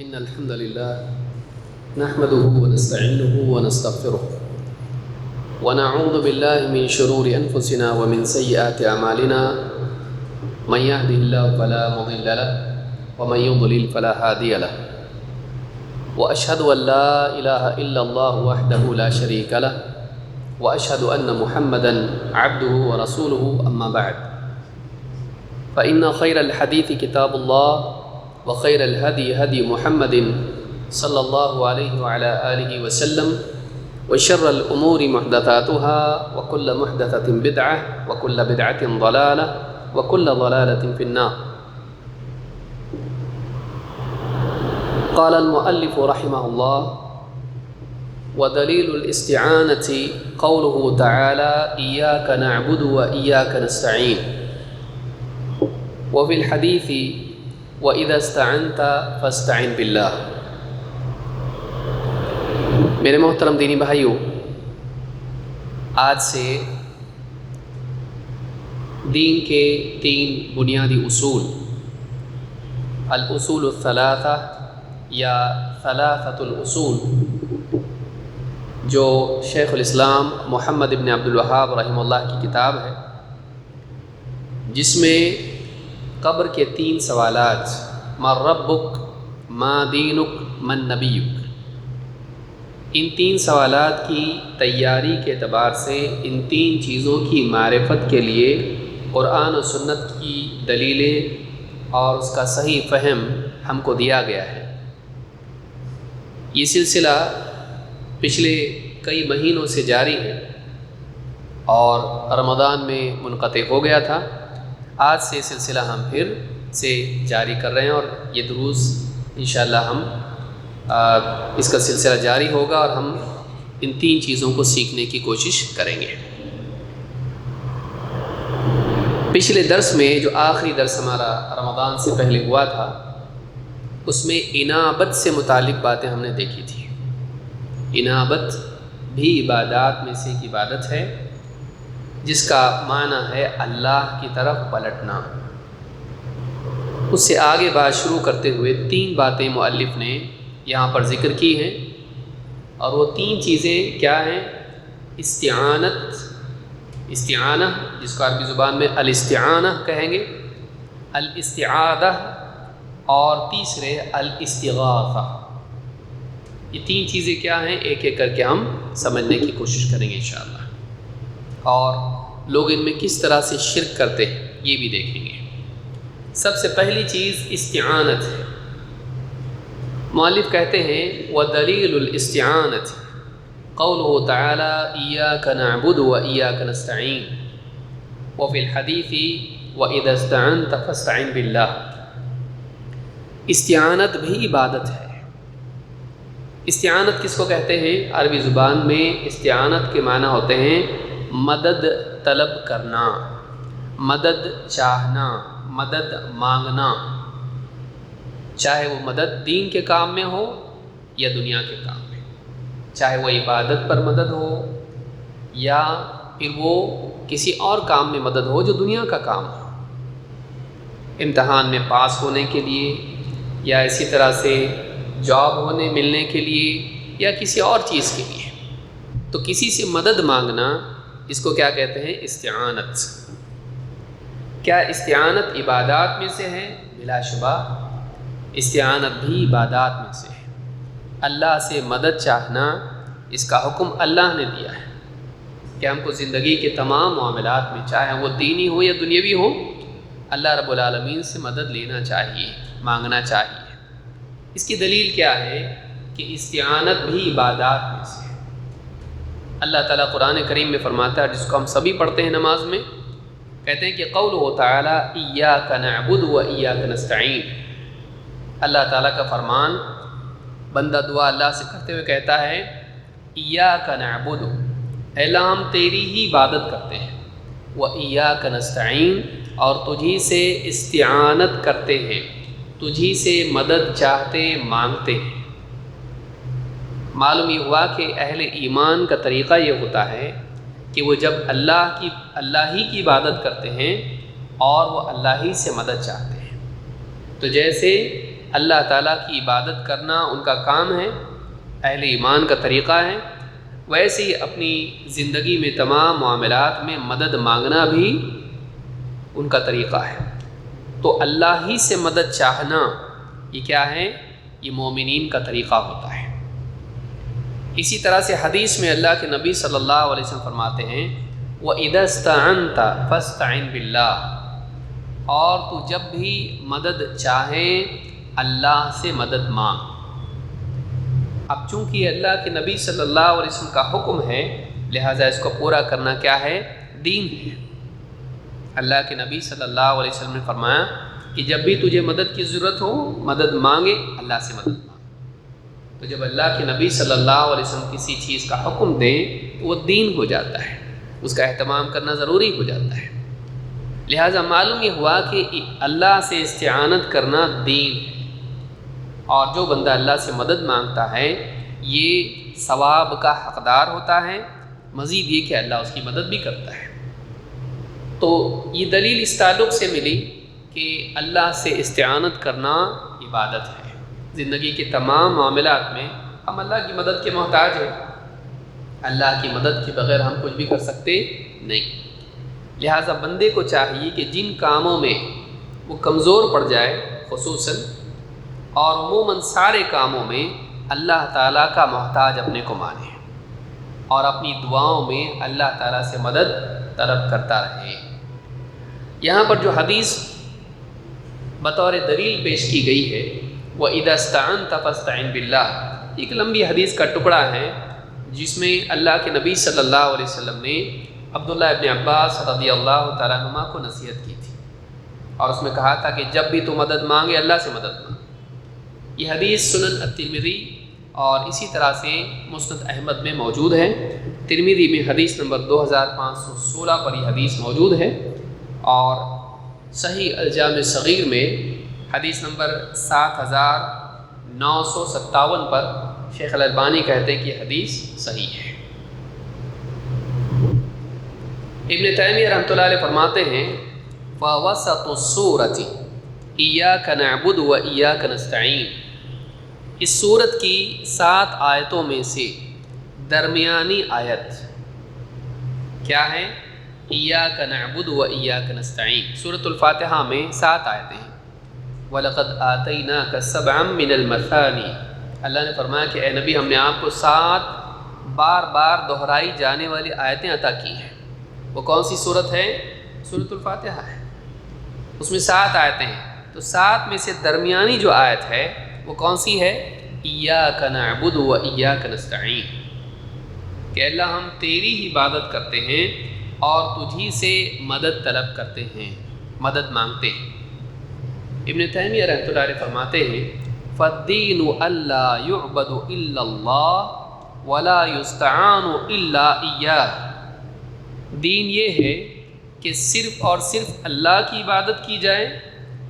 إن الحمد لله نحمده ونستعينه ونستغفره ونعوذ بالله من شرور أنفسنا ومن سيئات أعمالنا من يهده الله فلا مضل له ومن يضلل فلا هادي له وأشهد أن لا إله إلا الله وحده لا شريك له وأشهد أن محمدًا عبده ورسوله أما بعد فإن خير الحديث كتاب الله وخير الهدي هدي محمد صلى الله عليه وعلى آله وسلم وشر الأمور محدثاتها وكل محدثة بدعة وكل بدعة ضلالة وكل ضلالة في النار. قال المؤلف رحمه الله: ودليل الاستعانة قوله تعالى إياك نعبد وإياك نستعين. وفي الحديث وإذا استعنت فاستعن بالله. میرے محترم دینی بھائیوں، آج سے دین کے 3 بنیادی اصول، الاصول الثلاثہ یا ثلاثۃ الاصول، جو شیخ الاسلام محمد ابن عبد الوہاب رحمہ اللہ کی کتاب ہے، جس میں قبر کے 3 سوالات، ما ربک، ما دینک، من نبیک، ان 3 سوالات کی تیاری کے اعتبار سے ان 3 چیزوں کی معرفت کے لیے قرآن و سنت کی دلیلیں اور اس کا صحیح فہم ہم کو دیا گیا ہے۔ یہ سلسلہ پچھلے کئی مہینوں سے جاری ہے اور رمضان میں منقطع ہو گیا تھا۔ آج سے سلسلہ ہم پھر سے جاری کر رہے ہیں اور یہ دروس انشاءاللہ ہم اس کا سلسلہ جاری ہوگا اور ہم ان 3 چیزوں کو سیکھنے کی کوشش کریں گے۔ پچھلے درس میں جو آخری درس ہمارا رمضان سے پہلے ہوا تھا، اس میں انابت سے متعلق باتیں ہم نے دیکھی تھی۔ انابت بھی عبادات میں سے ایک عبادت ہے، جس کا معنی ہے اللہ کی طرف پلٹنا۔ اس سے آگے بات شروع کرتے ہوئے 3 باتیں مؤلف نے یہاں پر ذکر کی ہیں، اور وہ 3 چیزیں کیا ہیں؟ استعانہ، جس کو عربی زبان میں الاستعانہ کہیں گے، الاستعاذہ، اور تیسرے الاستغاثہ۔ یہ 3 چیزیں کیا ہیں؟ ایک ایک کر کے ہم سمجھنے کی کوشش کریں گے انشاءاللہ، اور لوگ ان میں کس طرح سے شرک کرتے ہیں یہ بھی دیکھیں گے۔ سب سے پہلی چیز استعانت ہے۔ مؤلف کہتے ہیں وَدَلِيلُ الْإِسْتِعَانَةِ قَوْلُهُ تَعَالَى إِيَّاكَ نَعْبُدُ وَإِيَّاكَ نَسْتَعِينُ وَفِي الْحَدِيثِ وَإِذَا اسْتَعَنْتَ فَاسْتَعِنْ بِاللَّهِ۔ استعانت بھی عبادت ہے۔ استعانت کس کو کہتے ہیں؟ عربی زبان میں استعانت کے معنی ہوتے ہیں مدد طلب کرنا، مدد چاہنا، مدد مانگنا، چاہے وہ مدد دین کے کام میں ہو یا دنیا کے کام میں، چاہے وہ عبادت پر مدد ہو یا پھر وہ کسی اور کام میں مدد ہو جو دنیا کا کام ہو، امتحان میں پاس ہونے کے لیے یا اسی طرح سے جاب ملنے کے لیے یا کسی اور چیز کے لیے، تو کسی سے مدد مانگنا، اس کو کیا کہتے ہیں؟ استعانت۔ کیا استعانت عبادات میں سے ہے؟ بلا شبہ استعانت بھی عبادات میں سے ہے۔ اللہ سے مدد چاہنا، اس کا حکم اللہ نے دیا ہے کہ ہم کو زندگی کے تمام معاملات میں، چاہے وہ دینی ہو یا دنیاوی ہو، اللہ رب العالمین سے مدد لینا چاہیے، مانگنا چاہیے۔ اس کی دلیل کیا ہے کہ استعانت بھی عبادات میں سے ہے۔ اللہ تعالیٰ قرآن کریم میں فرماتا ہے، جس کو ہم سبھی پڑھتے ہیں نماز میں، کہتے ہیں کہ قولہ تعالیٰ ایاک نعبد و ایاک نستعین۔ اللہ تعالیٰ کا فرمان، بندہ دعا اللہ سے کرتے ہوئے کہتا ہے ایاک نعبد، اے اللہ ہم تیری ہی عبادت کرتے ہیں، و ایاک نستعین، اور تجھی سے استعانت کرتے ہیں، تجھی سے مدد چاہتے مانگتے ہیں۔ معلوم یہ ہوا کہ اہل ایمان کا طریقہ یہ ہوتا ہے کہ وہ جب اللہ ہی کی عبادت کرتے ہیں اور وہ اللہ ہی سے مدد چاہتے ہیں، تو جیسے اللہ تعالیٰ کی عبادت کرنا ان کا کام ہے، اہل ایمان کا طریقہ ہے، ویسے ہی اپنی زندگی میں تمام معاملات میں مدد مانگنا بھی ان کا طریقہ ہے۔ تو اللہ ہی سے مدد چاہنا یہ کیا ہے؟ یہ مومنین کا طریقہ ہوتا ہے۔ اسی طرح سے حدیث میں اللہ کے نبی صلی اللہ علیہ وسلم فرماتے ہیں وَإِذَا اسْتَعَنْتَ فَاسْتَعِنْ بِاللَّهِ، اور تو جب بھی مدد چاہے اللہ سے مدد مانگ۔ اب چونکہ اللہ کے نبی صلی اللہ علیہ وسلم کا حکم ہے، لہٰذا اس کو پورا کرنا کیا ہے؟ دین ہے۔ اللہ کے نبی صلی اللہ علیہ وسلم نے فرمایا کہ جب بھی تجھے مدد کی ضرورت ہو، مدد مانگے، اللہ سے مدد مانگے۔ تو جب اللہ کے نبی صلی اللہ علیہ وسلم کسی چیز کا حکم دیں تو وہ دین ہو جاتا ہے، اس کا اہتمام کرنا ضروری ہو جاتا ہے۔ لہٰذا معلوم یہ ہوا کہ اللہ سے استعانت کرنا دین ہے، اور جو بندہ اللہ سے مدد مانگتا ہے یہ ثواب کا حقدار ہوتا ہے، مزید یہ کہ اللہ اس کی مدد بھی کرتا ہے۔ تو یہ دلیل اس تعلق سے ملی کہ اللہ سے استعانت کرنا عبادت ہے۔ زندگی کے تمام معاملات میں ہم اللہ کی مدد کے محتاج ہیں، اللہ کی مدد کے بغیر ہم کچھ بھی کر سکتے نہیں۔ لہٰذا بندے کو چاہیے کہ جن کاموں میں وہ کمزور پڑ جائے خصوصاً اور عموماً سارے کاموں میں اللہ تعالیٰ کا محتاج اپنے کو مانے اور اپنی دعاؤں میں اللہ تعالیٰ سے مدد طلب کرتا رہے۔ یہاں پر جو حدیث بطور دلیل پیش کی گئی ہے وَإِذَا اسْتَعَنْتَ فَاسْتَعِنْ بِاللَّهِ، ایک لمبی حدیث کا ٹکڑا ہے جس میں اللہ کے نبی صلی اللہ علیہ وسلم نے عبداللہ ابن عباس رضی اللہ تعالیٰ عنہما کو نصیحت کی تھی، اور اس میں کہا تھا کہ جب بھی تو مدد مانگے اللہ سے مدد مانگ۔ یہ حدیث سنن الترمذی اور اسی طرح سے مسند احمد میں موجود ہے۔ ترمذی میں حدیث نمبر 2516 پر یہ حدیث موجود ہے، اور صحیح الجامع صغیر میں حدیث نمبر 7957 پر شیخ الالبانی کہتے ہیں کہ یہ حدیث صحیح ہے۔ ابن تیمیہ رحمۃ اللہ علیہ فرماتے ہیں فَوَسَطُ السُّورَةِ إِيَّاكَ نَعْبُدُ وَإِيَّاكَ نَسْتَعِينُ، اس سورت کی 7 آیتوں میں سے درمیانی آیت کیا ہے؟ إِيَّاكَ نَعْبُدُ وَإِيَّاكَ نَسْتَعِينُ۔ سورۃ الفاتحہ میں 7 آیتیں ہیں۔ وَلَقَدْ آتَيْنَاكَ سَبْعًا مِّنَ الْمَثَانِي، اللہ نے فرمایا کہ اے نبی ہم نے آپ کو 7 بار بار دہرائی جانے والی آیتیں عطا کی ہیں۔ وہ کون سی صورت ہے؟ سورۃ الفاتحہ ہے، اس میں 7 آیتیں ہیں۔ تو 7 میں سے درمیانی جو آیت ہے وہ کون سی ہے؟ إِيَّاكَ نَعْبُدُ وَإِيَّاكَ نَسْتَعِينُ، کہ اللہ ہم تیری ہی عبادت کرتے ہیں اور تجھی سے مدد طلب کرتے ہیں، مدد مانگتے ہیں۔ ابن تیمیہ رحمۃ اللہ علیہ فرماتے ہیں فَالدِّينُ أَلَّا يُعْبَدُ إِلَّا اللَّهُ وَلَا يُسْتَعَانُ إِلَّا إِيَّاهُ، دین یہ ہے کہ صرف اور صرف اللہ کی عبادت کی جائے،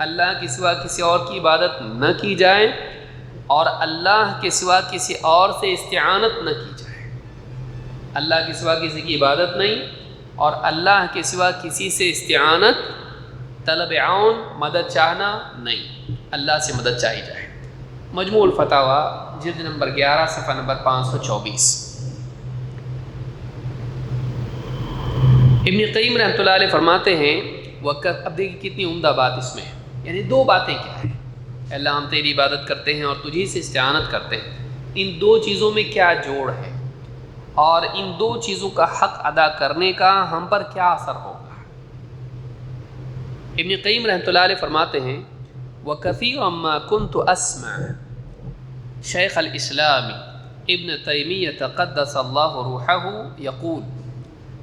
اللہ کے سوا کسی اور کی عبادت نہ کی جائے، اور اللہ کے سوا کسی اور سے استعانت نہ کی جائے۔ اللہ کے سوا کسی کی عبادت نہیں، اور اللہ کے سوا کسی سے استعانت، طلب عون، مدد چاہنا نہیں، اللہ سے مدد چاہی جائے۔ مجموع الفتاویٰ جلد نمبر 11 صفحہ نمبر 524۔ ابن قیم رحمۃ اللہ علیہ فرماتے ہیں اب دیکھیں کتنی عمدہ بات اس میں ہے، یعنی 2 باتیں کیا ہیں؟ اللہ ہم تیری عبادت کرتے ہیں اور تجھی سے استعانت کرتے ہیں، ان 2 چیزوں میں کیا جوڑ ہے، اور ان 2 چیزوں کا حق ادا کرنے کا ہم پر کیا اثر ہوگا۔ ابن قیم رحمۃ اللہ علیہ فرماتے ہیں وَكَثِيرًا مَا كُنْتُ أَسْمَعُ شیخ الاسلام ابن تیمیہ قدس اللہ روحہ یقول،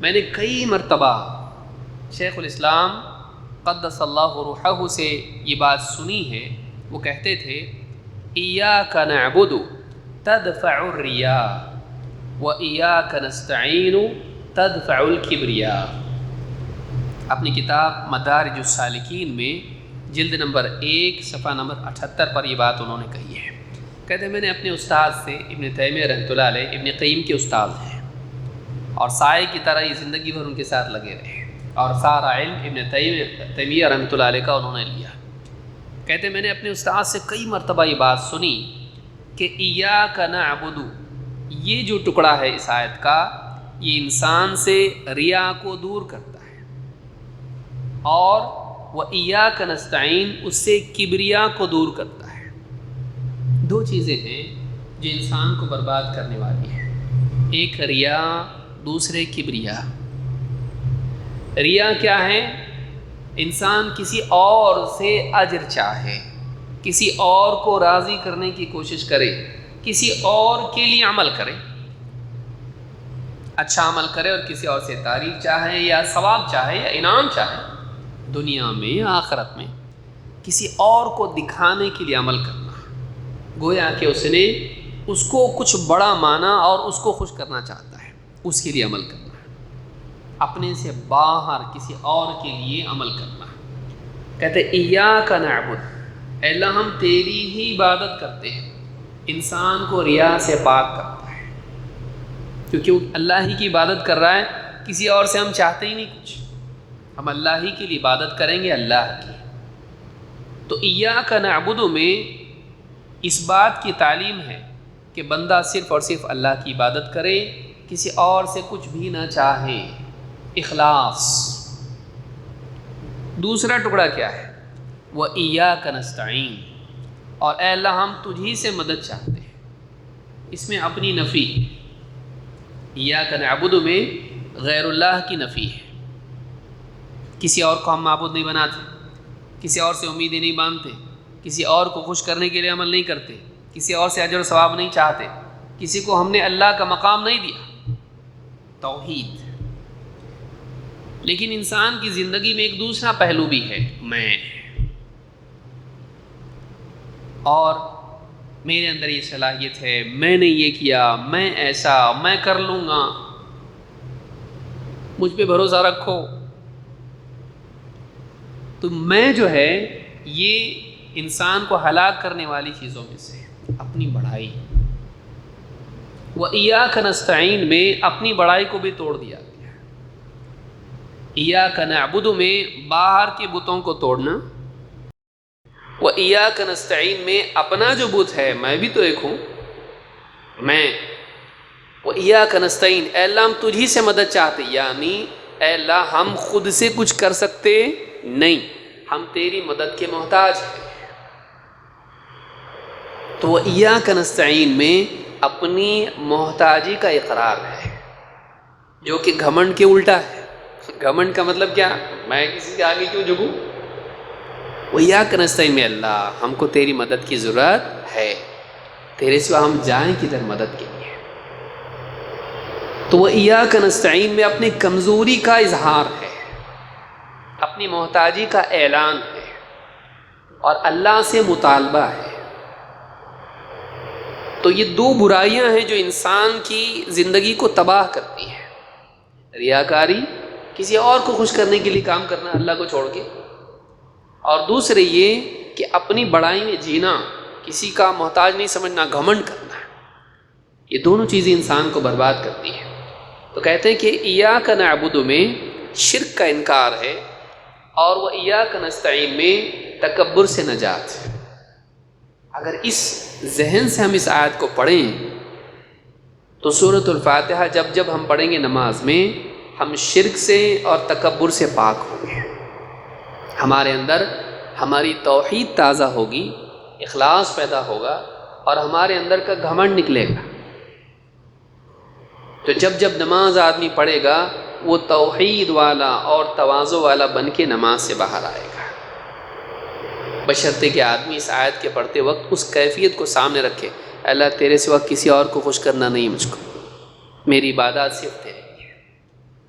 میں نے کئی مرتبہ شیخ الاسلام قدس اللہ روحہ سے یہ بات سنی ہے، وہ کہتے تھے إِيَّاكَ نَعْبُدُ تَدْفَعُ الرِّيَاءَ وَإِيَّاكَ نَسْتَعِينُ تَدْفَعُ الْكِبْرِيَاءَ۔ اپنی کتاب مدارج السالکین میں جلد نمبر 1 صفحہ نمبر 78 پر یہ بات انہوں نے کہی ہے۔ کہتے ہیں میں نے اپنے استاد سے، ابن تیمیہ رحمۃ اللہ علیہ ابن قیم کے استاد ہیں، اور سائے کی طرح یہ زندگی بھر ان کے ساتھ لگے رہے، اور سارا علم ابن تیمیہ رحمۃ اللہ علیہ کا انہوں نے لیا۔ کہتے میں نے اپنے استاد سے کئی مرتبہ یہ بات سنی کہ ایاک نعبد، یہ جو ٹکڑا ہے اس آیت کا، یہ انسان سے ریا کو دور کرتا ہے، اور وَإِيَّاكَ نَسْتَعِينُ اس سے کبریا کو دور کرتا ہے۔ دو چیزیں ہیں جو انسان کو برباد کرنے والی ہیں، ایک ریا، دوسرے کبریا۔ ریا کیا ہے؟ انسان کسی اور سے اجر چاہے، کسی اور کو راضی کرنے کی کوشش کرے، کسی اور کے لیے عمل کرے، اچھا عمل کرے اور کسی اور سے تعریف چاہے یا ثواب چاہے یا انعام چاہے، دنیا میں یا آخرت میں کسی اور کو دکھانے کے لیے عمل کرنا، گویا کہ اس نے اس کو کچھ بڑا مانا اور اس کو خوش کرنا چاہتا ہے، اس کے لیے عمل کرنا، اپنے سے باہر کسی اور کے لیے عمل کرنا۔ کہتے ایاک نعبد، اے اللہ ہم تیری ہی عبادت کرتے ہیں۔ انسان کو ریا سے پاک کرتا ہے، کیونکہ وہ اللہ ہی کی عبادت کر رہا ہے، کسی اور سے ہم چاہتے ہی نہیں کچھ، ہم اللہ ہی کے لیے عبادت کریں گے، اللہ کی۔ تو ایاک نعبد میں اس بات کی تعلیم ہے کہ بندہ صرف اور صرف اللہ کی عبادت کرے، کسی اور سے کچھ بھی نہ چاہے، اخلاص۔ دوسرا ٹکڑا کیا ہے؟ وَإِيَّاكَ نَسْتَعِينُ، اور اے اللہ ہم تجھی سے مدد چاہتے ہیں۔ اس میں اپنی نفی، ایاک نعبد میں غیر اللہ کی نفی ہے، کسی اور کو ہم معبود نہیں بناتے، کسی اور سے امیدیں نہیں باندھتے، کسی اور کو خوش کرنے کے لیے عمل نہیں کرتے، کسی اور سے اجر و ثواب نہیں چاہتے، کسی کو ہم نے اللہ کا مقام نہیں دیا، توحید۔ لیکن انسان کی زندگی میں ایک دوسرا پہلو بھی ہے، میں، اور میرے اندر یہ صلاحیت ہے، میں نے یہ کیا، میں ایسا، میں کر لوں گا، مجھ پہ بھروسہ رکھو۔ تو میں جو ہے یہ انسان کو ہلاک کرنے والی چیزوں میں سے ہے، اپنی بڑائی۔ وَإِيَّاكَ نَسْتَعِينُ میں اپنی بڑائی کو بھی توڑ دیا گیا۔ ایاک نعبد میں باہر کے بتوں کو توڑنا، وَإِيَّاكَ نَسْتَعِينُ میں اپنا جو بت ہے، میں بھی تو ایک ہوں، میں۔ وَإِيَّاكَ نَسْتَعِينُ اے اللہ ہم تجھی سے مدد چاہتے، یعنی اے اللہ ہم خود سے کچھ کر سکتے نہیں، ہم تیری مدد کے محتاج ہیں۔ تو وَإِيَّاكَ نَسْتَعِينُ میں اپنی محتاجی کا اقرار ہے، جو کہ گھمنڈ کے الٹا ہے۔ گھمنڈ کا مطلب کیا؟ میں کسی کے آگے کیوں جھکوں؟ وَإِيَّاكَ نَسْتَعِينُ میں اللہ ہم کو تیری مدد کی ضرورت ہے، تیرے سوا ہم جائیں کدھر مدد کے لیے؟ تو وَإِيَّاكَ نَسْتَعِينُ میں اپنی کمزوری کا اظہار ہے، اپنی محتاجی کا اعلان ہے، اور اللہ سے مطالبہ ہے۔ تو یہ دو برائیاں ہیں جو انسان کی زندگی کو تباہ کرتی ہیں، ریاکاری، کسی اور کو خوش کرنے کے لیے کام کرنا اللہ کو چھوڑ کے، اور دوسرے یہ کہ اپنی بڑائی میں جینا، کسی کا محتاج نہیں سمجھنا، گھمنڈ کرنا۔ یہ دونوں چیزیں انسان کو برباد کرتی ہیں۔ تو کہتے ہیں کہ ایاک نعبد میں شرک کا انکار ہے، اور وہ ایاک نستعین میں تکبر سے نجات ہے۔ اگر اس ذہن سے ہم اس آیت کو پڑھیں تو سورۃ الفاتحہ جب جب ہم پڑھیں گے نماز میں، ہم شرک سے اور تکبر سے پاک ہوں گے، ہمارے اندر ہماری توحید تازہ ہوگی، اخلاص پیدا ہوگا، اور ہمارے اندر کا گھمنڈ نکلے گا۔ تو جب جب نماز آدمی پڑھے گا وہ توحید والا اور تواضع والا بن کے نماز سے باہر آئے گا، بشرطے کہ آدمی اس آیت کے پڑھتے وقت اس کیفیت کو سامنے رکھے، اللہ تیرے سوا کسی اور کو خوش کرنا نہیں مجھ کو، میری عبادات صرف تیرے لیے،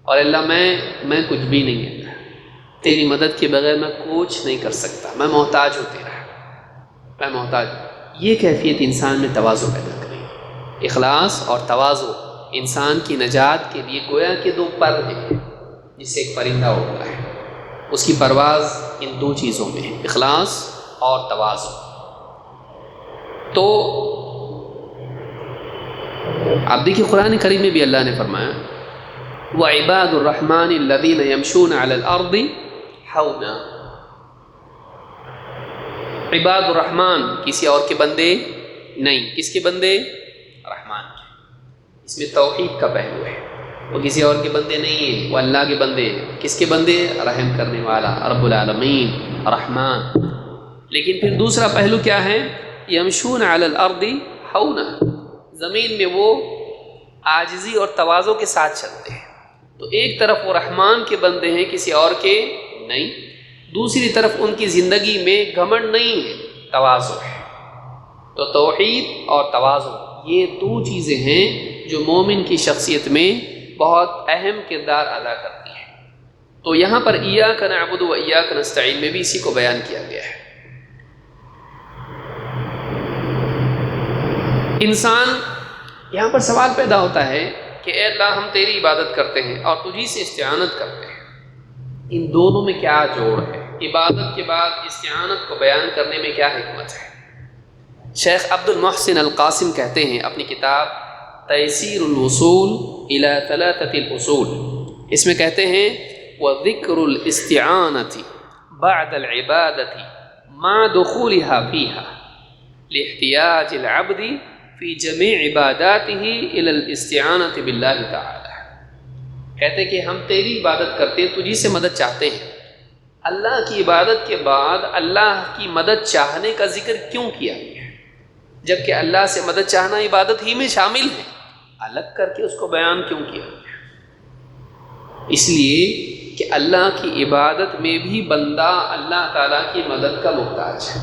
اور اللہ میں کچھ بھی نہیں ہے، تیری مدد کے بغیر میں کچھ نہیں کر سکتا، میں محتاج ہوں تیرا، میں محتاج ہوں۔ یہ کیفیت انسان میں تواضع پیدا کرے۔ اخلاص اور تواضع انسان کی نجات کے لیے گویا کہ دو پر ہیں، جس سے ایک پرندہ اڑتا ہے، اس کی پرواز ان دو چیزوں میں ہے، اخلاص اور تواضع۔ تو آپ دیکھیے قرآن کریم میں بھی اللہ نے فرمایا وَعِبَادُ الرَّحْمَنِ الَّذِينَ يَمْشُونَ عَلَى الْأَرْضِ حَوْنًا، عباد الرحمن کسی اور کے بندے نہیں، کس کے بندے؟ رحمان کے۔ اس میں توحید کا پہلو ہے، وہ کسی اور کے بندے نہیں ہیں، وہ اللہ کے بندے ہیں۔ کس کے بندے؟ رحم کرنے والا رب العالمین رحمان۔ لیکن پھر دوسرا پہلو کیا ہے؟ یمشون علی الارض ہونا، زمین میں وہ عاجزی اور تواضع کے ساتھ چلتے ہیں۔ تو ایک طرف وہ رحمان کے بندے ہیں، کسی اور کے نہیں، دوسری طرف ان کی زندگی میں گھمنڈ نہیں ہے، تواضع ہے۔ تو توحید اور تواضع یہ دو چیزیں ہیں جو مومن کی شخصیت میں بہت اہم کردار ادا کرتی ہیں۔ تو یہاں پر ایاک نعبد و ایاک نستعین میں بھی اسی کو بیان کیا گیا ہے۔ انسان یہاں پر سوال پیدا ہوتا ہے کہ اے اللہ ہم تیری عبادت کرتے ہیں اور تجھی سے استعانت کرتے ہیں، ان دونوں میں کیا جوڑ ہے؟ عبادت کے بعد استعانت کو بیان کرنے میں کیا حکمت ہے؟ شیخ عبد المحسن القاسم کہتے ہیں اپنی کتاب تیسیر الوصول الی ثلاثۃ الاصول، اس میں کہتے ہیں وذکر الاستعانۃ بعد العبادۃ مع دخولها فیها لاحتیاج العبد فی جمیع عباداتہ الی الاستعانۃ باللہ تعالی۔ کہتے کہ ہم تیری عبادت کرتے ہیں، تجھی سے مدد چاہتے ہیں۔ اللہ کی عبادت کے بعد اللہ کی مدد چاہنے کا ذکر کیوں کیا گیا ہے؟ جبکہ اللہ سے مدد چاہنا عبادت ہی میں شامل ہے، الگ کر کے اس کو بیان کیوں کیا گیا؟ اس لیے کہ اللہ کی عبادت میں بھی بندہ اللہ تعالیٰ کی مدد کا محتاج ہے،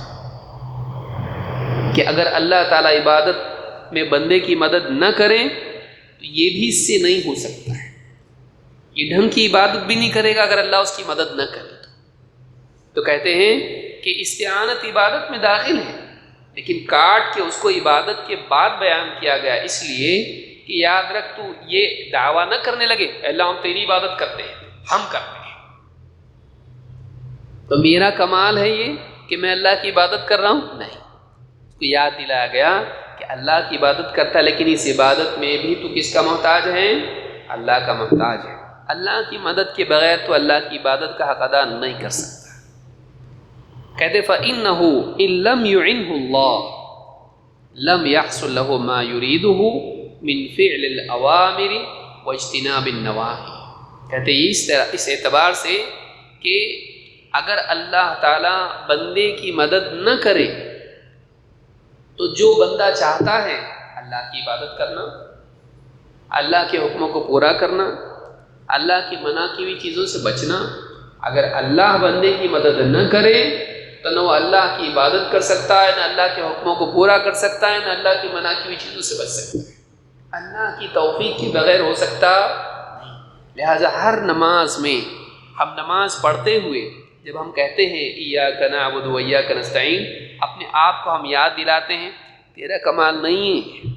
کہ اگر اللہ تعالیٰ عبادت میں بندے کی مدد نہ کریں تو یہ بھی اس سے نہیں ہو سکتا ہے، یہ ڈھنگ کی عبادت بھی نہیں کرے گا اگر اللہ اس کی مدد نہ کرے تو کہتے ہیں کہ استعانت عبادت میں داخل ہے، لیکن کاٹ کے اس کو عبادت کے بعد بیان کیا گیا، اس لیے کہ یاد رکھ تو یہ دعویٰ نہ کرنے لگے اللہ ہم تیری عبادت کرتے ہیں، ہم کرتے ہیں تو میرا کمال ہے یہ کہ میں اللہ کی عبادت کر رہا ہوں، نہیں، اس کو یاد دلایا گیا کہ اللہ کی عبادت کرتا ہے، لیکن اس عبادت میں بھی تو کس کا محتاج ہے؟ اللہ کا محتاج ہے۔ اللہ کی مدد کے بغیر تو اللہ کی عبادت کا حق ادا نہیں کر سکتا۔ کہتے فَإِنَّهُ إِن لَّمْ يُعِنْهُ اللَّهُ لَمْ يَحْصُل لَّهُ مَا يُرِيدُهُ مِن فِعْلِ الْأَوَامِرِ وَاجْتِنَابِ النَّوَاهِي۔ کہتے اس اعتبار سے کہ اگر اللہ تعالیٰ بندے کی مدد نہ کرے تو جو بندہ چاہتا ہے اللہ کی عبادت کرنا، اللہ کے حکموں کو پورا کرنا، اللہ کی منع کی ہوئی چیزوں سے بچنا، اگر اللہ بندے کی مدد نہ کرے تو نہ وہ اللہ کی عبادت کر سکتا ہے، نہ اللہ کے حکموں کو پورا کر سکتا ہے، نہ اللہ کی منع کی ہوئی چیزوں سے بچ سکتا ہے۔ اللہ کی توفیق کے بغیر ہو سکتا نہیں۔ لہٰذا ہر نماز میں ہم نماز پڑھتے ہوئے جب ہم کہتے ہیں ایاک نعبد و ایاک نستعین، اپنے آپ کو ہم یاد دلاتے ہیں تیرا کمال نہیں ہے،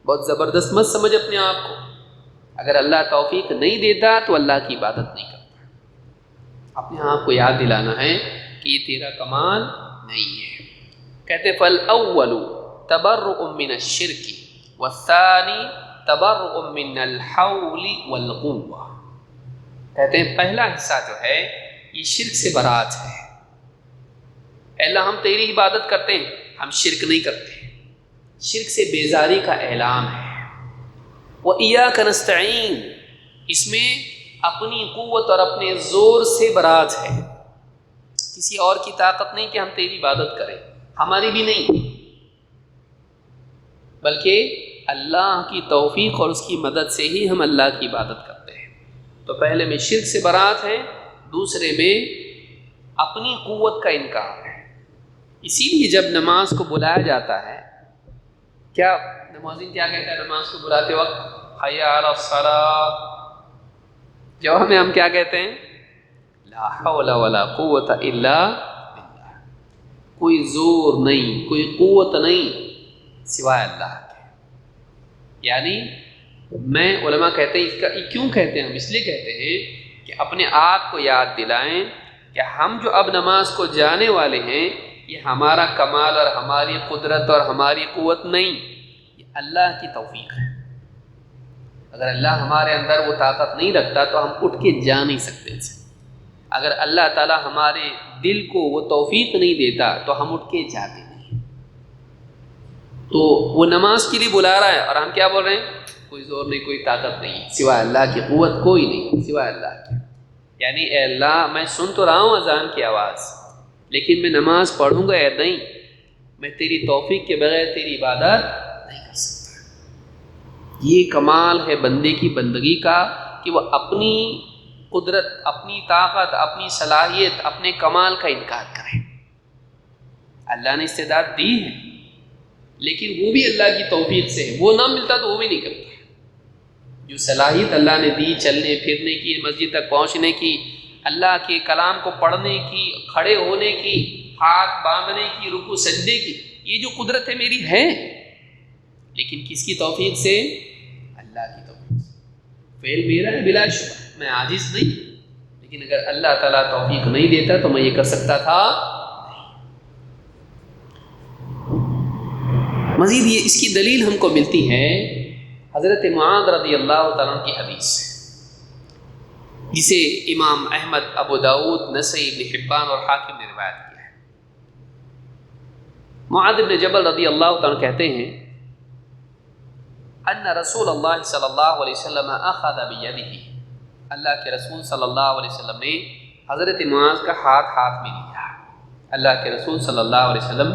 بہت زبردست مت سمجھ اپنے آپ کو، اگر اللہ توفیق نہیں دیتا تو اللہ کی عبادت نہیں کرتا۔ اپنے آپ کو یاد دلانا ہے کہ یہ تیرا کمال نہیں ہے۔ کہتے فالأول تبرؤ من الشرک والثانی تبرؤ من الحول والقوة۔ کہتے ہیں پہلا حصہ جو ہے یہ شرک سے برات ہے۔ اے اللہ ہم تیری عبادت کرتے ہیں، ہم شرک نہیں کرتے، شرک سے بیزاری کا اعلان ہے۔ وَإِيَّاكَ نَسْتَعِينُ، اس میں اپنی قوت اور اپنے زور سے برات ہے، کسی اور کی طاقت نہیں کہ ہم تیری عبادت کریں، ہماری بھی نہیں، بلکہ اللہ کی توفیق اور اس کی مدد سے ہی ہم اللہ کی عبادت کرتے ہیں۔ تو پہلے میں شرک سے برات ہے، دوسرے میں اپنی قوت کا انکار ہے۔ اسی لیے جب نماز کو بلایا جاتا ہے، کیا نمازین کیا کہتا ہے نماز کو بلاتے وقت؟ حی علی الصلاۃ۔ جواب میں ہم کیا کہتے ہیں؟ لا حول ولا قوت الا باللہ، کوئی زور نہیں، کوئی قوت نہیں سوائے اللہ کے۔ یعنی میں علماء کہتے ہیں اس کا کیوں کہتے ہیں، ہم اس لیے کہتے ہیں کہ اپنے آپ کو یاد دلائیں کہ ہم جو اب نماز کو جانے والے ہیں یہ ہمارا کمال اور ہماری قدرت اور ہماری قوت نہیں، یہ اللہ کی توفیق ہے۔ اگر اللہ ہمارے اندر وہ طاقت نہیں رکھتا تو ہم اٹھ کے جا نہیں سکتے تھے۔ اگر اللہ تعالیٰ ہمارے دل کو وہ توفیق نہیں دیتا تو ہم اٹھ کے جاتے نہیں. تو وہ نماز کے لیے بلا رہا ہے اور ہم کیا بول رہے ہیں؟ کوئی زور نہیں، کوئی طاقت نہیں سوائے اللہ کی، قوت کوئی نہیں سوائے اللہ کی. یعنی اے اللہ میں سن تو رہا ہوں اذان کی آواز، لیکن میں نماز پڑھوں گا یا نہیں، میں تیری توفیق کے بغیر تیری عبادت نہیں کر سکتا. یہ کمال ہے بندے کی بندگی کا کہ وہ اپنی قدرت، اپنی طاقت، اپنی صلاحیت، اپنے کمال کا انکار کرے. اللہ نے استعداد دی ہے لیکن وہ بھی اللہ کی توفیق سے ہے، وہ نہ ملتا تو وہ بھی نہیں کرتا. جو صلاحیت اللہ نے دی چلنے پھرنے کی، مسجد تک پہنچنے کی، اللہ کے کلام کو پڑھنے کی، کھڑے ہونے کی، ہاتھ باندھنے کی، رکوع سجدے کی، یہ جو قدرت ہے میری ہے، لیکن کس کی توفیق سے؟ اللہ کی توفیق سے. فعل میرا ہے بلا شبہ، میں عاجز نہیں، لیکن اگر اللہ تعالیٰ توفیق نہیں دیتا تو میں یہ کر سکتا تھا. مزید یہ اس کی دلیل ہم کو ملتی ہے حضرت معاذ رضی اللہ تعالیٰ عنہ کی حدیث سے، جسے امام احمد، ابو داؤد، نسائی، ابن حبان اور حاکم نے روایت کیا ہے. معاذ بن جبل رضی اللہ تعالیٰ عنہ کہتے ہیں ان رسول اللہ صلی اللہ علیہ وسلم اخذ بیدہ، اللہ کے رسول صلی اللہ علیہ وسلم نے حضرت معاذ کا ہاتھ میں لیا. اللہ کے رسول صلی اللہ علیہ وسلم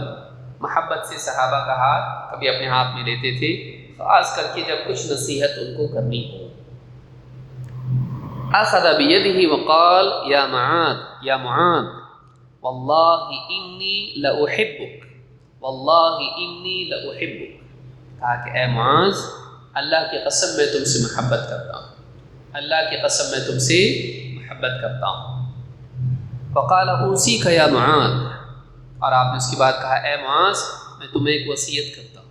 محبت سے صحابہ کا ہاتھ کبھی اپنے ہاتھ میں لیتے تھے، خاص کر کے جب کچھ نصیحت ان کو کرنی ہو. اخذ بیدہ وقال یا معاذ واللہ انی لاحبک، واللہ انی لاحبک، کہا کہ اے معاذ اللہ کی قسم میں تم سے محبت کرتا ہوں، اللہ کی قسم میں تم سے محبت کرتا ہوں. فقال اوصیک یا معاذ، اور آپ نے اس کے بعد کہا اے معاذ میں تمہیں ایک وصیت کرتا ہوں،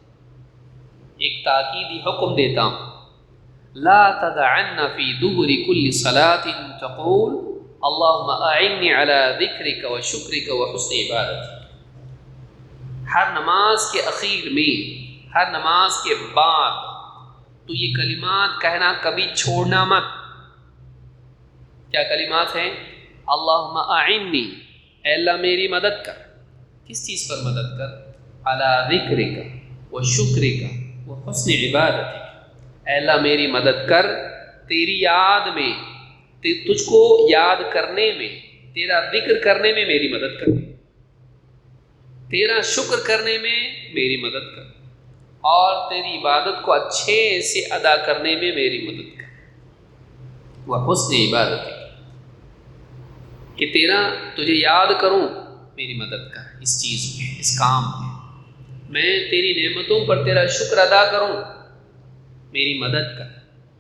ایک تاکیدی حکم دیتا ہوں. لا تدعن فی دبر کل صلاة تقول اللہم اعنی علی ذکرک و شکرک و حسن عبادتک. ہر نماز کے اخیر میں، ہر نماز کے بعد تو یہ کلمات کہنا کبھی چھوڑنا مت. کیا کلمات ہیں؟ اللہم اعنی، اے اللہ میری مدد کر. کس چیز پر مدد کر؟ علی ذکرک و شکرک و حسن عبادتک، اے اللہ میری مدد کر تیری یاد میں، تجھ کو یاد کرنے میں، تیرا ذکر کرنے میں میری مدد کر، تیرا شکر کرنے میں میری مدد کر، اور تیری عبادت کو اچھے سے ادا کرنے میں میری مدد کر. وہ حسن عبادت کہ تجھے یاد کروں، میری مدد کر اس چیز میں، اس کام میں تیری نعمتوں پر تیرا شکر ادا کروں، میری مدد کر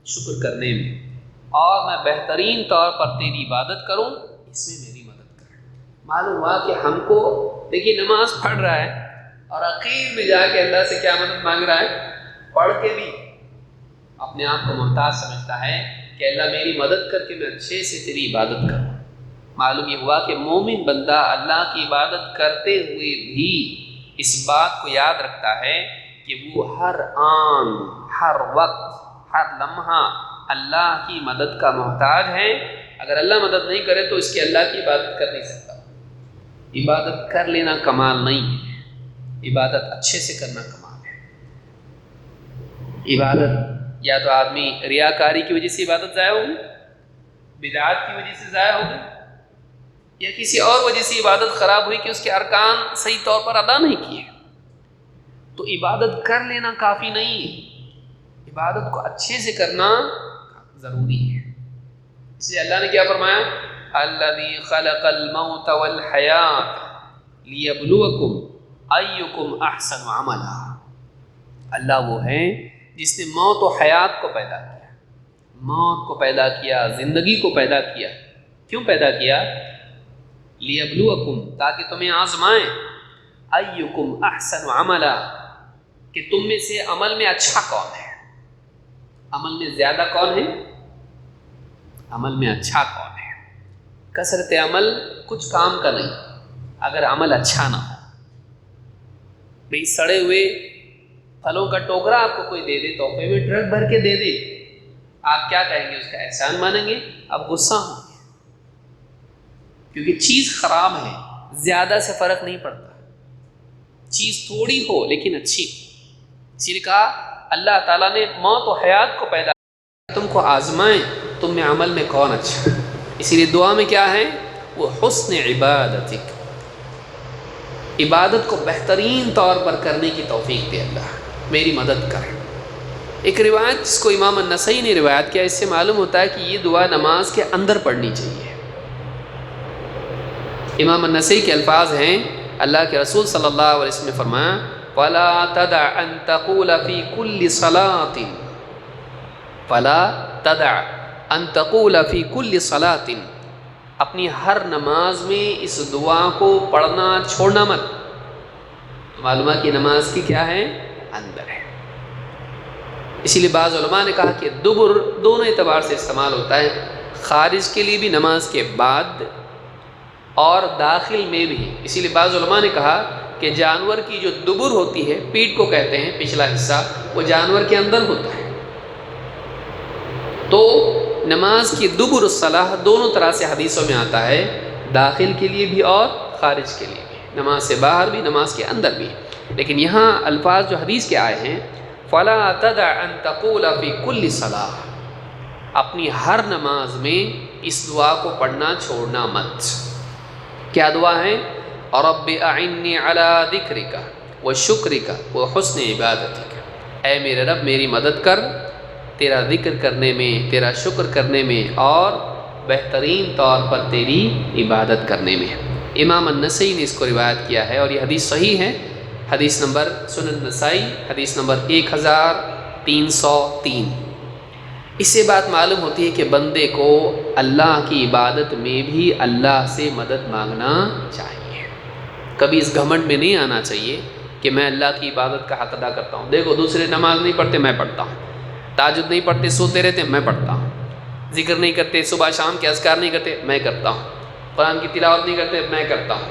شکر کرنے میں، اور میں بہترین طور پر تیری عبادت کروں، اس میں میری مدد کر. معلوم ہوا کہ ہم کو دیکھیے نماز پڑھ رہا ہے اور اخیر میں جا کے اللہ سے کیا مدد مانگ رہا ہے؟ پڑھ کے بھی اپنے آپ کو محتاج سمجھتا ہے کہ اللہ میری مدد کر کے میں اچھے سے تیری عبادت کروں. معلوم یہ ہوا کہ مومن بندہ اللہ کی عبادت کرتے ہوئے بھی اس بات کو یاد رکھتا ہے کہ وہ ہر آن، ہر وقت، ہر لمحہ اللہ کی مدد کا محتاج ہے. اگر اللہ مدد نہیں کرے تو اس کی اللہ کی عبادت کر نہیں سکتا. عبادت کر لینا کمال نہیں ہے، عبادت اچھے سے کرنا کمال ہے. عبادت یا تو آدمی ریاکاری کی وجہ سے عبادت ضائع ہوگی، بدعات کی وجہ سے ضائع ہوگی، یا کسی اور وجہ سے عبادت خراب ہوئی کہ اس کے ارکان صحیح طور پر ادا نہیں کیے. تو عبادت کر لینا کافی نہیں ہے، عبادت کو اچھے سے کرنا ضروری ہے. اس لیے اللہ نے کیا فرمایا؟ الذی خلق الموت والحیات لیبلوکم ایکم احسن عملا. اللہ وہ ہے جس نے موت و حیات کو پیدا کیا، موت کو پیدا کیا، زندگی کو پیدا کیا. کیوں پیدا کیا؟ لیبلوکم، تاکہ تمہیں آزمائیں، ایکم احسن عملا، کہ تم میں سے عمل میں اچھا کون ہے، عمل میں زیادہ کون ہے، عمل میں اچھا کون ہے. کثرت عمل کچھ کام کا نہیں اگر عمل اچھا نہ ہو. بھئی سڑے ہوئے پھلوں کا ٹوکرا آپ کو کوئی دے دے، تحفے میں ٹرک بھر کے دے دے، آپ کیا کہیں گے؟ اس کا احسان مانیں گے؟ اب غصہ ہوں گے. کیونکہ چیز خراب ہے زیادہ سے فرق نہیں پڑتا، چیز تھوڑی ہو لیکن اچھی ہو۔ اسی لیے کہا اللہ تعالیٰ نے موت و حیات کو پیدا کیا تم کو آزمائیں تم میں عمل میں کون اچھا ہے۔ اسی لیے دعا میں کیا ہے؟ وہ حسن عبادتک، عبادت کو بہترین طور پر کرنے کی توفیق دے اللہ، میری مدد کر۔ ایک روایت جس کو امام النسائی نے روایت کیا، اس سے معلوم ہوتا ہے کہ یہ دعا نماز کے اندر پڑھنی چاہیے۔ امام النسائی کے الفاظ ہیں، اللہ کے رسول صلی اللہ علیہ وسلم نے فرمایا فَلَا تَدَعْ أَن تَقُولَ فِي كُلِّ صَلَاةٍ فَلَا تَدَعْ أَن تَقُولَ فِي كُلِّ صَلَاةٍ، اپنی ہر نماز میں اس دعا کو پڑھنا چھوڑنا مت۔ تو معلوم ہے کہ نماز کی کیا ہے؟ اندر ہے۔ اسی لیے بعض علماء نے کہا کہ دبر دونوں اعتبار سے استعمال ہوتا ہے، خارج کے لیے بھی نماز کے بعد اور داخل میں بھی۔ اسی لیے بعض علماء نے کہا کہ جانور کی جو دبر ہوتی ہے، پیٹھ کو کہتے ہیں پچھلا حصہ، وہ جانور کے اندر ہوتا ہے۔ تو نماز کی دبر الصلاح دونوں طرح سے حدیثوں میں آتا ہے، داخل کے لیے بھی اور خارج کے لیے بھی، نماز سے باہر بھی نماز کے اندر بھی۔ لیکن یہاں الفاظ جو حدیث کے آئے ہیں فَلَا تَدَعْ أَن تَقُولَ فِي كُلِّ صَلَاةٍ، اپنی ہر نماز میں اس دعا کو پڑھنا چھوڑنا مت۔ کیا دعا ہے؟ رب اعنی علی ذکرک وشکرک وحسن عبادتک، اے میرے رب میری مدد کر تیرا ذکر کرنے میں، تیرا شکر کرنے میں اور بہترین طور پر تیری عبادت کرنے میں۔ امام النسائی نے اس کو روایت کیا ہے اور یہ حدیث صحیح ہے، حدیث نمبر سنن نسائی حدیث نمبر 1303۔ اس سے بات معلوم ہوتی ہے کہ بندے کو اللہ کی عبادت میں بھی اللہ سے مدد مانگنا چاہیے۔ کبھی اس گھمنڈ میں نہیں آنا چاہیے کہ میں اللہ کی عبادت کا حق ادا کرتا ہوں، دیکھو دوسرے نماز نہیں پڑھتے میں پڑھتا ہوں، تہجد نہیں پڑھتے سوتے رہتے میں پڑھتا ہوں، ذکر نہیں کرتے صبح شام کے اذکار نہیں کرتے میں کرتا ہوں، قرآن کی تلاوت نہیں کرتے میں کرتا ہوں،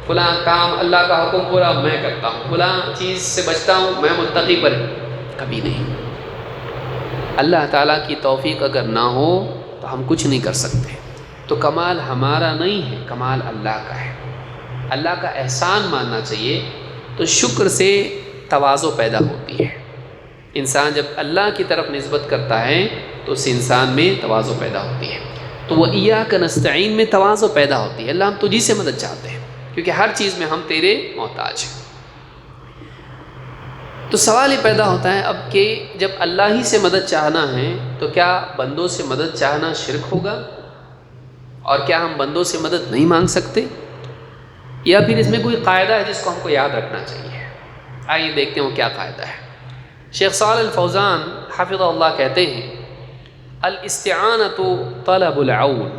فلاں کام اللہ کا حکم پورا میں کرتا ہوں، فلاں چیز سے بچتا ہوں میں متقی پر۔ کبھی نہیں۔ اللہ تعالیٰ کی توفیق اگر نہ ہو تو ہم کچھ نہیں کر سکتے۔ تو کمال ہمارا نہیں ہے، کمال اللہ کا ہے، اللہ کا احسان ماننا چاہیے۔ تو شکر سے تواضع پیدا ہوتی ہے، انسان جب اللہ کی طرف نسبت کرتا ہے تو اس انسان میں تواضع پیدا ہوتی ہے۔ تو وہ ایاک نستعین میں تواضع پیدا ہوتی ہے، اللہ ہم تجھی سے مدد چاہتے ہیں کیونکہ ہر چیز میں ہم تیرے محتاج ہیں۔ تو سوال یہ پیدا ہوتا ہے اب کہ جب اللہ ہی سے مدد چاہنا ہے تو کیا بندوں سے مدد چاہنا شرک ہوگا؟ اور کیا ہم بندوں سے مدد نہیں مانگ سکتے؟ یا پھر اس میں کوئی قاعدہ ہے جس کو ہم کو یاد رکھنا چاہیے؟ آئیے دیکھتے ہیں وہ کیا قاعدہ ہے۔ شیخ صالح الفوزان حفظہ اللہ کہتے ہیں الاستعانۃ طلب العون،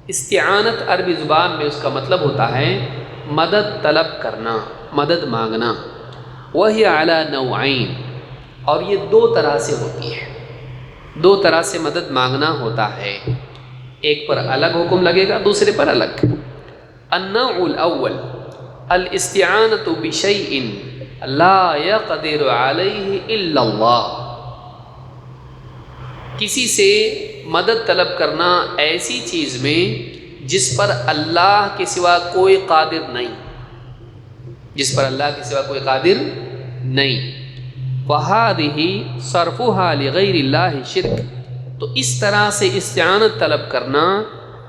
استعانت عربی زبان میں اس کا مطلب ہوتا ہے مدد طلب کرنا، مدد مانگنا۔ وہی علی نوعین، اور یہ دو طرح سے ہوتی ہے، دو طرح سے مدد مانگنا ہوتا ہے، ایک پر الگ حکم لگے گا دوسرے پر الگ۔ النوع الاول الاستعانۃ بشیء لا یقدر علیہ الا اللہ، کسی سے مدد طلب کرنا ایسی چیز میں جس پر اللہ کے سوا کوئی قادر نہیں، جس پر اللہ کے سوا کوئی قادر نہیں۔ وَهَذِهِ صَرْفُهَا لِغَيْرِ اللَّهِ شرک، تو اس طرح سے استعانت طلب کرنا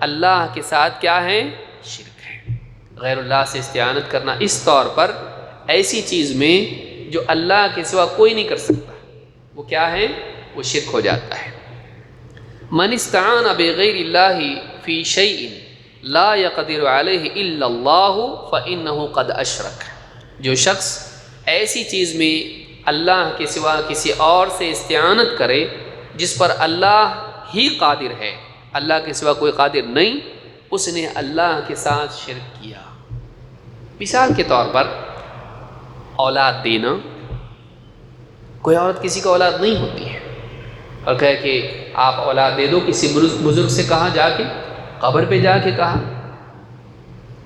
اللہ کے ساتھ کیا ہے؟ شرک ہے۔ غیر اللہ سے استعانت کرنا اس طور پر ایسی چیز میں جو اللہ کے سوا کوئی نہیں کر سکتا، وہ کیا ہے؟ وہ شرک ہو جاتا ہے۔ من استعان بغیر اللہ فی شیء لا یقدر علیہ الا اللہ فإنہ قد اشرک، جو شخص ایسی چیز میں اللہ کے سوا کسی اور سے استعانت کرے جس پر اللہ ہی قادر ہے، اللہ کے سوا کوئی قادر نہیں، اس نے اللہ کے ساتھ شرک کیا۔ مثال کے طور پر اولاد دینا، کوئی عورت کسی کو اولاد نہیں ہوتی ہے اور کہے کہ آپ اولاد دے دو، کسی بزرگ سے کہا جا کے، قبر پہ جا کے کہا،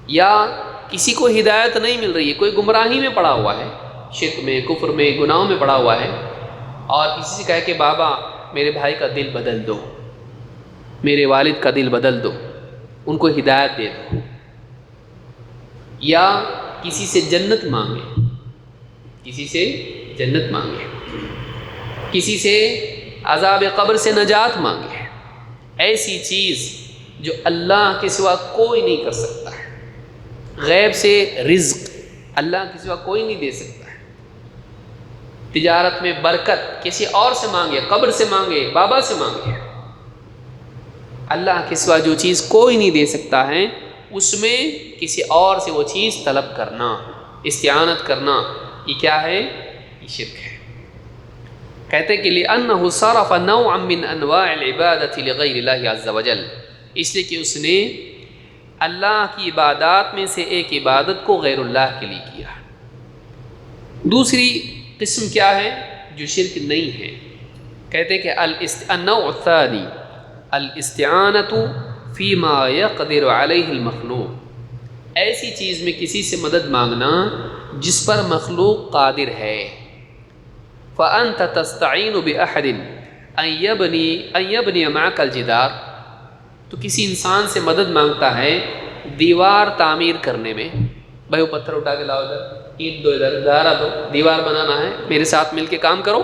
یا کسی کو ہدایت نہیں مل رہی ہے، کوئی گمراہی میں پڑا ہوا ہے، شرک میں کفر میں گناہوں میں پڑا ہوا ہے، اور کسی سے کہے کہ بابا میرے بھائی کا دل بدل دو، میرے والد کا دل بدل دو، ان کو ہدایت دے دو، یا کسی سے جنت مانگے، کسی سے جنت مانگے، کسی سے عذاب قبر سے نجات مانگے، ایسی چیز جو اللہ کے سوا کوئی نہیں کر سکتا ہے۔ غیب سے رزق اللہ کے سوا کوئی نہیں دے سکتا ہے۔ تجارت میں برکت کسی اور سے مانگے، قبر سے مانگے، بابا سے مانگے، اللہ کے سوا جو چیز کوئی نہیں دے سکتا ہے، اس میں کسی اور سے وہ چیز طلب کرنا، استعانت کرنا، یہ کیا ہے؟ یہ شرک ہے۔ کہتے کہ لِأَنَّهُ صَرَفَ نَوْعًا مِّنْ أَنْوَاعِ الْعِبَادَةِ لِغَيْرِ اللَّهِ عَزَّ وَجَلَّ، اس لیے کہ اس نے اللہ کی عبادات میں سے ایک عبادت کو غیر اللہ کے لیے کیا۔ دوسری قسم کیا ہے جو شرک نہیں ہے؟ کہتے کہ النوع الثانی الاستعانة فيما يقدر عليه المخلوق، ایسی چیز میں کسی سے مدد مانگنا جس پر مخلوق قادر ہے۔ فأنت تستعين بأحد أن يبني معك الجدار، تو کسی انسان سے مدد مانگتا ہے دیوار تعمیر کرنے میں، بھائی وہ پتھر اٹھا کے لاؤ، ادھر اینٹ دو، ادھر گارا دو، دیوار بنانا ہے، میرے ساتھ مل کے کام کرو۔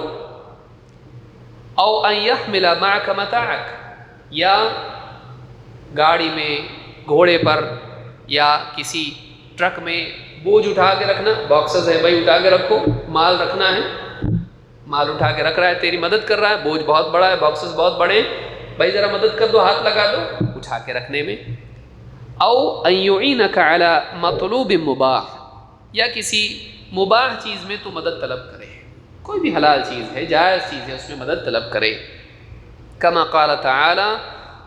او ان يحمل معك متاعك، یا گاڑی میں، گھوڑے پر، یا کسی ٹرک میں بوجھ اٹھا کے رکھنا، باکسز ہے بھائی اٹھا کے رکھو، مال رکھنا ہے، مال اٹھا کے رکھ رہا ہے، تیری مدد کر رہا ہے، بوجھ بہت بڑا ہے، باکسز بہت بڑے، بھائی ذرا مدد کر دو، ہاتھ لگا دو اٹھا کے رکھنے میں۔ او ان يعينك على مطلوب مباح، یا کسی مباح چیز میں تو مدد طلب کرے، کوئی بھی حلال چیز ہے، جائز چیز ہے، اس میں مدد طلب کرے۔ كما قال تعالی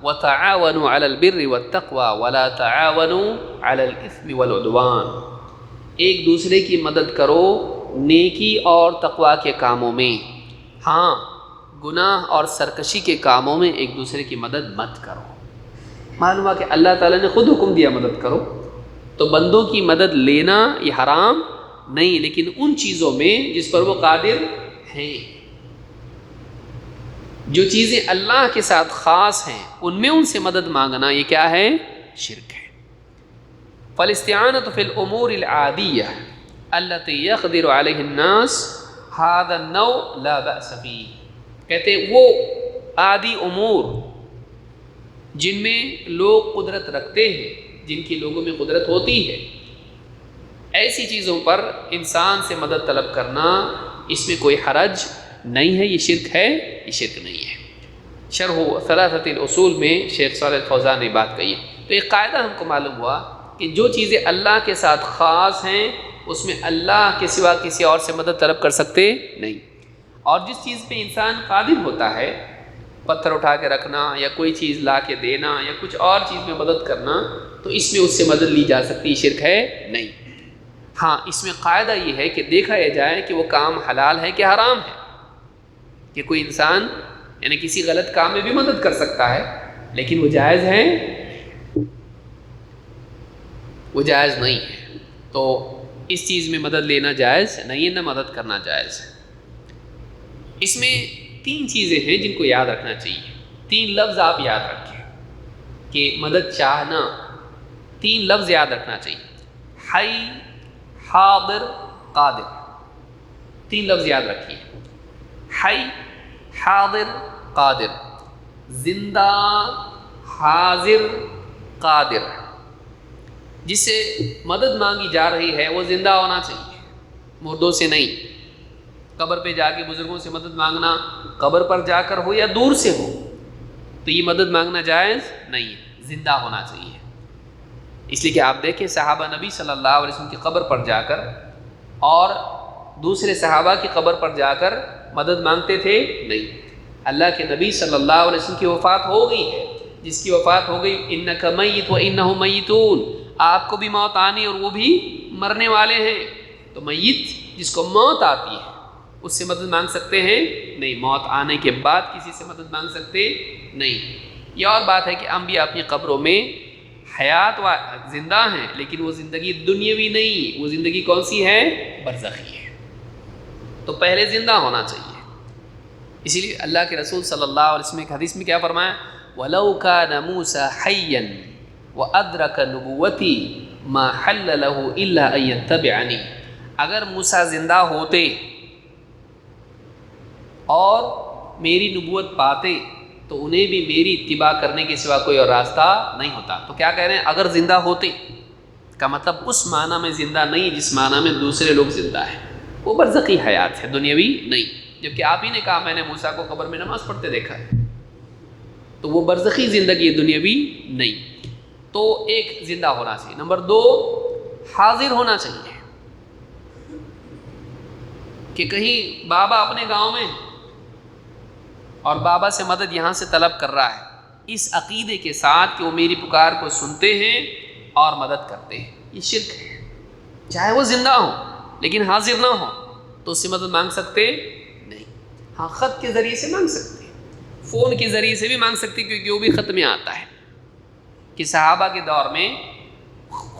وتعاونوا على البر والتقوى ولا تعاونوا على الاثم والعدوان، ایک دوسرے کی مدد کرو نیکی اور تقوی کے کاموں میں، ہاں گناہ اور سرکشی کے کاموں میں ایک دوسرے کی مدد مت کرو۔ معلوم ہے کہ اللہ تعالیٰ نے خود حکم دیا مدد کرو، تو بندوں کی مدد لینا یہ حرام نہیں، لیکن ان چیزوں میں جس پر وہ قادر ہیں، جو چیزیں اللہ کے ساتھ خاص ہیں ان میں ان سے مدد مانگنا یہ کیا ہے؟ شرک ہے۔ فالاستعانة في الأمور العادية التي يقدر عليها الناس هذا النوع لا بأس فيه، کہتے وہ عادی امور جن میں لوگ قدرت رکھتے ہیں، جن کی لوگوں میں قدرت ہوتی ہے، ایسی چیزوں پر انسان سے مدد طلب کرنا اس میں کوئی حرج نہیں ہے، یہ شرک ہے، یہ شرک نہیں ہے۔ شرح ثلاثۃ الاصول میں شیخ صالح الفوزان نے بات کہی ہے۔ تو ایک قاعدہ ہم کو معلوم ہوا کہ جو چیزیں اللہ کے ساتھ خاص ہیں اس میں اللہ کے سوا کسی اور سے مدد طلب کر سکتے نہیں، اور جس چیز پہ انسان قادر ہوتا ہے، پتھر اٹھا کے رکھنا یا کوئی چیز لا کے دینا یا کچھ اور چیز میں مدد کرنا، تو اس میں اس سے مدد لی جا سکتی، شرک ہے نہیں۔ ہاں اس میں قاعدہ یہ ہے کہ دیکھا یہ جائے کہ وہ کام حلال ہے کہ حرام ہے، کہ کوئی انسان یعنی کسی غلط کام میں بھی مدد کر سکتا ہے لیکن وہ جائز ہے، وہ جائز نہیں ہے، تو اس چیز میں مدد لینا جائز نہیں ہے، نہ مدد کرنا جائز ہے۔ اس میں تین چیزیں ہیں جن کو یاد رکھنا چاہیے، تین لفظ آپ یاد رکھیں کہ مدد چاہنا، تین لفظ یاد رکھنا چاہیے، حی، حاضر، قادر، تین لفظ یاد رکھیے، حی، حاضر، قادر، زندہ، حاضر، قادر۔ جس سے مدد مانگی جا رہی ہے وہ زندہ ہونا چاہیے، مردوں سے نہیں۔ قبر پہ جا کے بزرگوں سے مدد مانگنا، قبر پر جا کر ہو یا دور سے ہو، تو یہ مدد مانگنا جائز نہیں ہے، زندہ ہونا چاہیے۔ اس لیے کہ آپ دیکھیں صحابہ نبی صلی اللہ علیہ وسلم کی قبر پر جا کر اور دوسرے صحابہ کی قبر پر جا کر مدد مانگتے تھے؟ نہیں۔ اللہ کے نبی صلی اللہ علیہ وسلم کی وفات ہو گئی ہے، جس کی وفات ہو گئی انک میت و انہم میتون، آپ کو بھی موت آنی اور وہ بھی مرنے والے ہیں، تو میت جس کو موت آتی ہے اس سے مدد مانگ سکتے ہیں؟ نہیں۔ موت آنے کے بعد کسی سے مدد مانگ سکتے نہیں۔ یہ اور بات ہے کہ انبیاء اپنی قبروں میں حیات و زندہ ہیں، لیکن وہ زندگی دنیاوی نہیں، وہ زندگی کون سی ہے؟ برزخی ہے۔ تو پہلے زندہ ہونا چاہیے۔ اسی لیے اللہ کے رسول صلی اللہ علیہ وسلم ایک حدیث میں کیا فرمایا؟ وَلَوْ كَانَ مُوسَى حَيًّا وَأَدْرَكَ نُبُوَّتِي مَا حَلَّ لَهُ إِلَّا أَن يَتَّبِعَنِي، اگر موسیٰ زندہ ہوتے اور میری نبوت پاتے تو انہیں بھی میری اتباع کرنے کے سوا کوئی اور راستہ نہیں ہوتا۔ تو کیا کہہ رہے ہیں؟ اگر زندہ ہوتے کا مطلب اس معنی میں زندہ نہیں جس معنی میں دوسرے لوگ زندہ ہیں، وہ برزخی حیات ہے، دنیاوی نہیں۔ جبکہ آپ ہی نے کہا میں نے موسیٰ کو قبر میں نماز پڑھتے دیکھا ہے، تو وہ برزخی زندگی ہے، دنیاوی نہیں۔ تو ایک زندہ ہونا چاہیے۔ نمبر 2 حاضر ہونا چاہیے کہ کہیں بابا اپنے گاؤں میں اور بابا سے مدد یہاں سے طلب کر رہا ہے، اس عقیدے کے ساتھ کہ وہ میری پکار کو سنتے ہیں اور مدد کرتے ہیں، یہ شرک ہے۔ چاہے وہ زندہ ہو لیکن حاضر نہ ہو تو اس سے مدد مانگ سکتے نہیں۔ ہاں خط کے ذریعے سے مانگ سکتے، فون کے ذریعے سے بھی مانگ سکتے، کیونکہ وہ بھی خط میں آتا ہے کہ صحابہ کے دور میں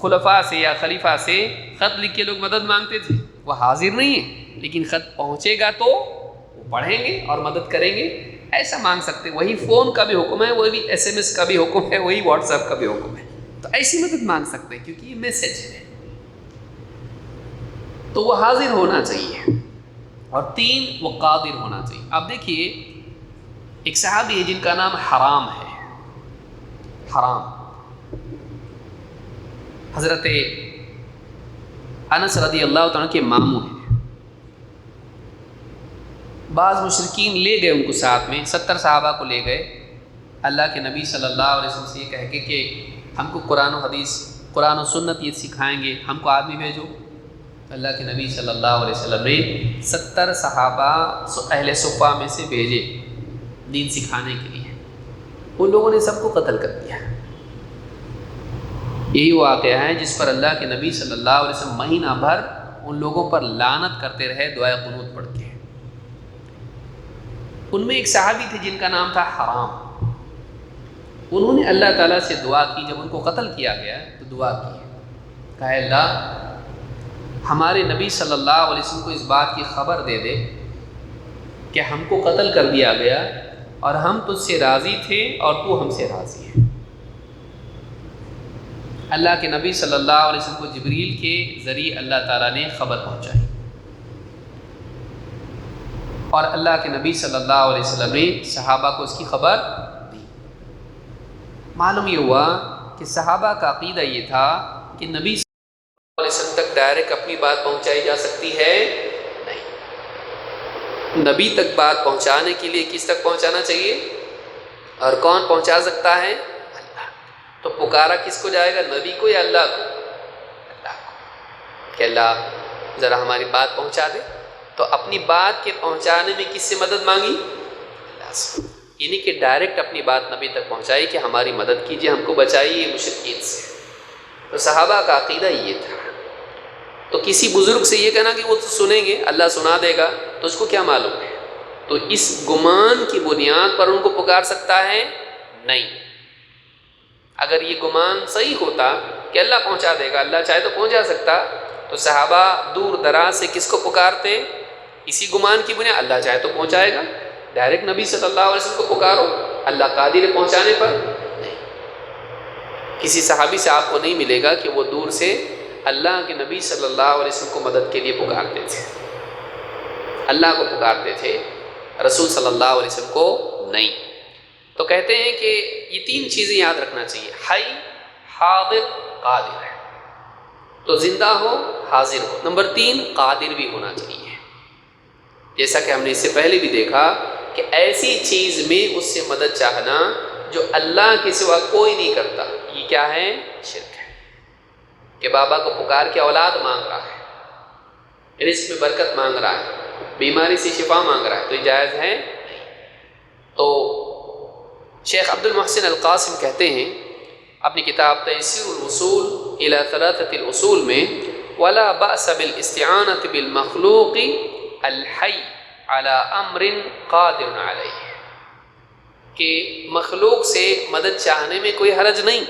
خلفاء سے یا خلیفہ سے خط لکھ کے لوگ مدد مانگتے تھے۔ وہ حاضر نہیں ہے لیکن خط پہنچے گا تو وہ پڑھیں گے اور مدد کریں گے، ایسا مانگ سکتے۔ وہی فون کا بھی حکم ہے، وہی SMS کا بھی حکم ہے، وہی واٹس ایپ کا بھی حکم ہے، تو ایسی مدد مانگ سکتے ہیں کیونکہ یہ میسج ہے۔ تو وہ حاضر ہونا چاہیے۔ اور 3 وہ قادر ہونا چاہیے۔ آپ دیکھیے ایک صحابی ہے جن کا نام حرام ہے، حرام، حضرت انس رضی اللہ تعالیٰ کے ماموں ہیں۔ بعض مشرکین لے گئے ان کو ساتھ میں، 70 صحابہ کو لے گئے اللہ کے نبی صلی اللہ علیہ وسلم سے یہ کہہ کے کہ ہم کو قرآن و حدیث، قرآن و سنت یہ سکھائیں گے، ہم کو آدمی بھیجو۔ اللہ کے نبی صلی اللہ علیہ وسلم نے 70 صحابہ اہل صفہ میں سے بھیجے دین سکھانے کے لیے، ان لوگوں نے سب کو قتل کر دیا۔ یہی واقعہ ہے جس پر اللہ کے نبی صلی اللہ علیہ وسلم مہینہ بھر ان لوگوں پر لعنت کرتے رہے دعائے قنوت پڑھ کے۔ ان میں ایک صحابی تھے جن کا نام تھا حرام، انہوں نے اللہ تعالیٰ سے دعا کی، جب ان کو قتل کیا گیا تو دعا کی، کہا اللہ ہمارے نبی صلی اللہ علیہ وسلم کو اس بات کی خبر دے دے کہ ہم کو قتل کر دیا گیا اور ہم تجھ سے راضی تھے اور تو ہم سے راضی ہے۔ اللہ کے نبی صلی اللہ علیہ وسلم کو جبریل کے ذریعے اللہ تعالیٰ نے خبر پہنچائی، اور اللہ کے نبی صلی اللہ علیہ وسلم نے صحابہ کو اس کی خبر دی۔ معلوم یہ ہوا کہ صحابہ کا عقیدہ یہ تھا کہ نبی صلی اللہ علیہ وسلم تک ڈائریکٹ اپنی بات پہنچائی جا سکتی ہے نہیں، نبی تک بات پہنچانے کے لیے کس تک پہنچانا چاہیے، اور کون پہنچا سکتا ہے؟ اللہ۔ تو پکارا کس کو جائے گا، نبی کو یا اللہ کو؟ اللہ کو، کہ اللہ ذرا ہماری بات پہنچا دے۔ تو اپنی بات کے پہنچانے میں کس سے مدد مانگی؟ اللہ سے، یعنی کہ ڈائریکٹ اپنی بات نبی تک پہنچائی کہ ہماری مدد کیجیے، ہم کو بچائیے مشرکین سے۔ تو صحابہ کا عقیدہ یہ تھا۔ تو کسی بزرگ سے یہ کہنا کہ وہ تو سنیں گے، اللہ سنا دے گا، تو اس کو کیا معلوم ہے؟ تو اس گمان کی بنیاد پر ان کو پکار سکتا ہے نہیں۔ اگر یہ گمان صحیح ہوتا کہ اللہ پہنچا دے گا، اللہ چاہے تو پہنچا سکتا، تو صحابہ دور دراز سے کس کو پکارتے؟ اسی گمان کی بنیاد، اللہ چاہے تو پہنچائے گا، ڈائریکٹ نبی صلی اللہ علیہ وسلم کو پکارو، اللہ قادر ہے پہنچانے پر۔ نہیں، کسی صحابی سے آپ کو نہیں ملے گا کہ وہ دور سے اللہ کے نبی صلی اللہ علیہ وسلم کو مدد کے لیے پکارتے تھے، اللہ کو پکارتے تھے، رسول صلی اللہ علیہ وسلم کو نہیں۔ تو کہتے ہیں کہ یہ 3 چیزیں یاد رکھنا چاہیے، حی، حاضر، قادر ہے۔ تو زندہ ہو، حاضر ہو۔ نمبر 3 قادر بھی ہونا چاہیے، جیسا کہ ہم نے اس سے پہلے بھی دیکھا کہ ایسی چیز میں اس سے مدد چاہنا جو اللہ کے سوا کوئی نہیں کرتا، یہ کیا ہے؟ شرک ہے۔ کہ بابا کو پکار کے اولاد مانگ رہا ہے، رزق میں برکت مانگ رہا ہے، بیماری سے شفا مانگ رہا ہے، تو یہ جائز ہے؟ تو شیخ عبد المحسن القاسم کہتے ہیں اپنی کتاب تیسیر الوصول الی ثلاثۃ الاصول میں، ولا بأس بالاستعانۃ بالمخلوق الحی علی امر قادر علیہ، کہ مخلوق سے مدد چاہنے میں کوئی حرج نہیں،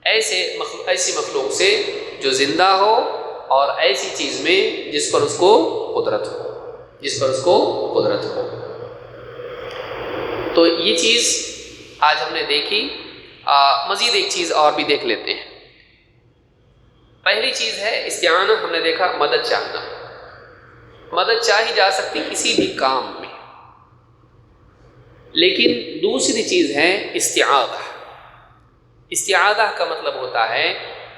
ایسی مخلوق سے جو زندہ ہو اور ایسی چیز میں جس پر اس کو قدرت ہو، تو یہ چیز آج ہم نے دیکھی۔ مزید ایک چیز اور بھی دیکھ لیتے ہیں۔ پہلی چیز ہے استعانہ، ہم نے دیکھا مدد چاہنا، مدد چاہی جا سکتی کسی بھی کام میں، لیکن دوسری چیز ہے استعاذہ۔ استعاذہ کا مطلب ہوتا ہے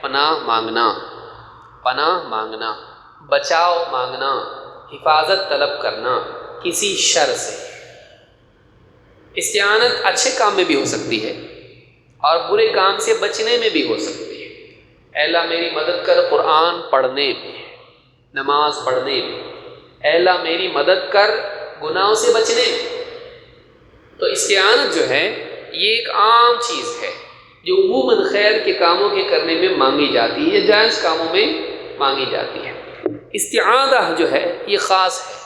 پناہ مانگنا، پناہ مانگنا، بچاؤ مانگنا، حفاظت طلب کرنا کسی شر سے۔ استعانت اچھے کام میں بھی ہو سکتی ہے اور برے کام سے بچنے میں بھی ہو سکتی ہے۔ اے اللہ میری مدد کر قرآن پڑھنے میں، نماز پڑھنے میں، اے اللہ میری مدد کر گناہوں سے بچنے میں۔ تو استعانت جو ہے یہ ایک عام چیز ہے جو عموماً خیر کے کاموں کے کرنے میں مانگی جاتی ہے، جائز کاموں میں مانگی جاتی ہے۔ استعاذہ جو ہے یہ خاص ہے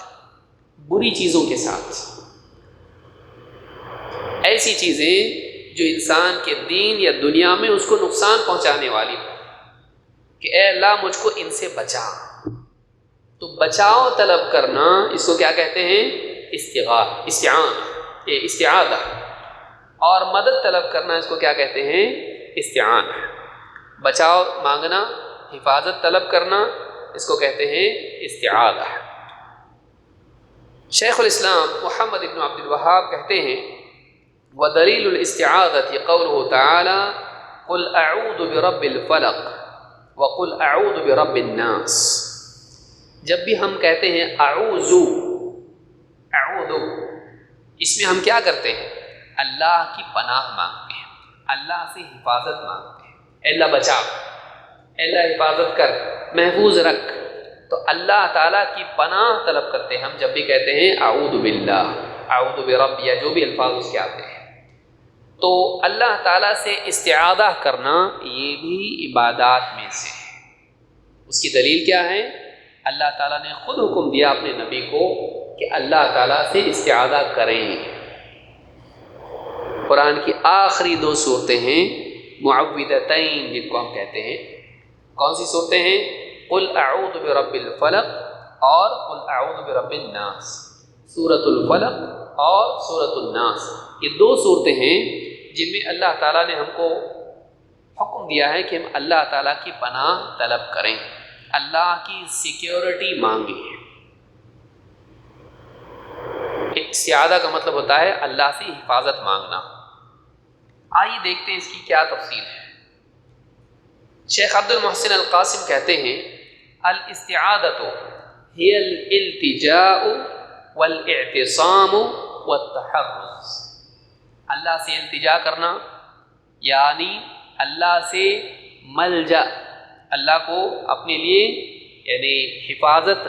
بری چیزوں کے ساتھ، ایسی چیزیں جو انسان کے دین یا دنیا میں اس کو نقصان پہنچانے والی ہو، کہ اے اللہ مجھ کو ان سے بچا۔ تو بچاؤ طلب کرنا اس کو کیا کہتے ہیں؟ استعاذہ۔ اور مدد طلب کرنا اس کو کیا کہتے ہیں؟ استعانہ۔ بچاؤ مانگنا، حفاظت طلب کرنا اس کو کہتے ہیں استعاذہ۔ شیخ الاسلام محمد ابن عبد الوہاب کہتے ہیں وَدَلِيلُ الْإِسْتِعَاذَةِ قَوْلُهُ تَعَالَى قُلْ أَعُوذُ بِرَبِّ الْفَلَقِ وَقُلْ أَعُوذُ بِرَبِّ النَّاسِ۔ جب بھی ہم کہتے ہیں اعوذ، اس میں ہم کیا کرتے ہیں؟ اللہ کی پناہ مانگتے ہیں، اللہ سے حفاظت مانگتے ہیں۔ اے اللہ بچا، اے اللہ حفاظت کر، محفوظ رکھ۔ تو اللہ تعالیٰ کی پناہ طلب کرتے ہیں ہم جب بھی کہتے ہیں اعوذ باللہ، اعوذ برب، یا جو بھی الفاظ اس کے آتے ہیں۔ تو اللہ تعالیٰ سے استعاذہ کرنا یہ بھی عبادات میں سے ہے۔ اس کی دلیل کیا ہے؟ اللہ تعالیٰ نے خود حکم دیا اپنے نبی کو کہ اللہ تعالیٰ سے استعاذہ کریں۔ قرآن کی آخری 2 صورتیں ہیں معوذتین جن کو ہم کہتے ہیں۔ کون سی صورتیں ہیں؟ قل اعوذ برب الفلق اور قل اعوذ برب الناس۔ سورۃ الفلق اور سورۃ الناس، یہ 2 صورتیں ہیں جن میں اللہ تعالیٰ نے ہم کو حکم دیا ہے کہ ہم اللہ تعالیٰ کی پناہ طلب کریں، اللہ کی سیکیورٹی مانگیں۔ استعاذہ کا مطلب ہوتا ہے اللہ سے حفاظت مانگنا۔ آئیے دیکھتے ہیں اس کی کیا تفصیل ہے۔ شیخ عبد المحسن القاسم کہتے ہیں الاستعاذۃ ہی الالتجاء والاعتصام والتحرز۔ اللہ سے التجا کرنا یعنی اللہ سے ملجا، اللہ کو اپنے لیے یعنی حفاظت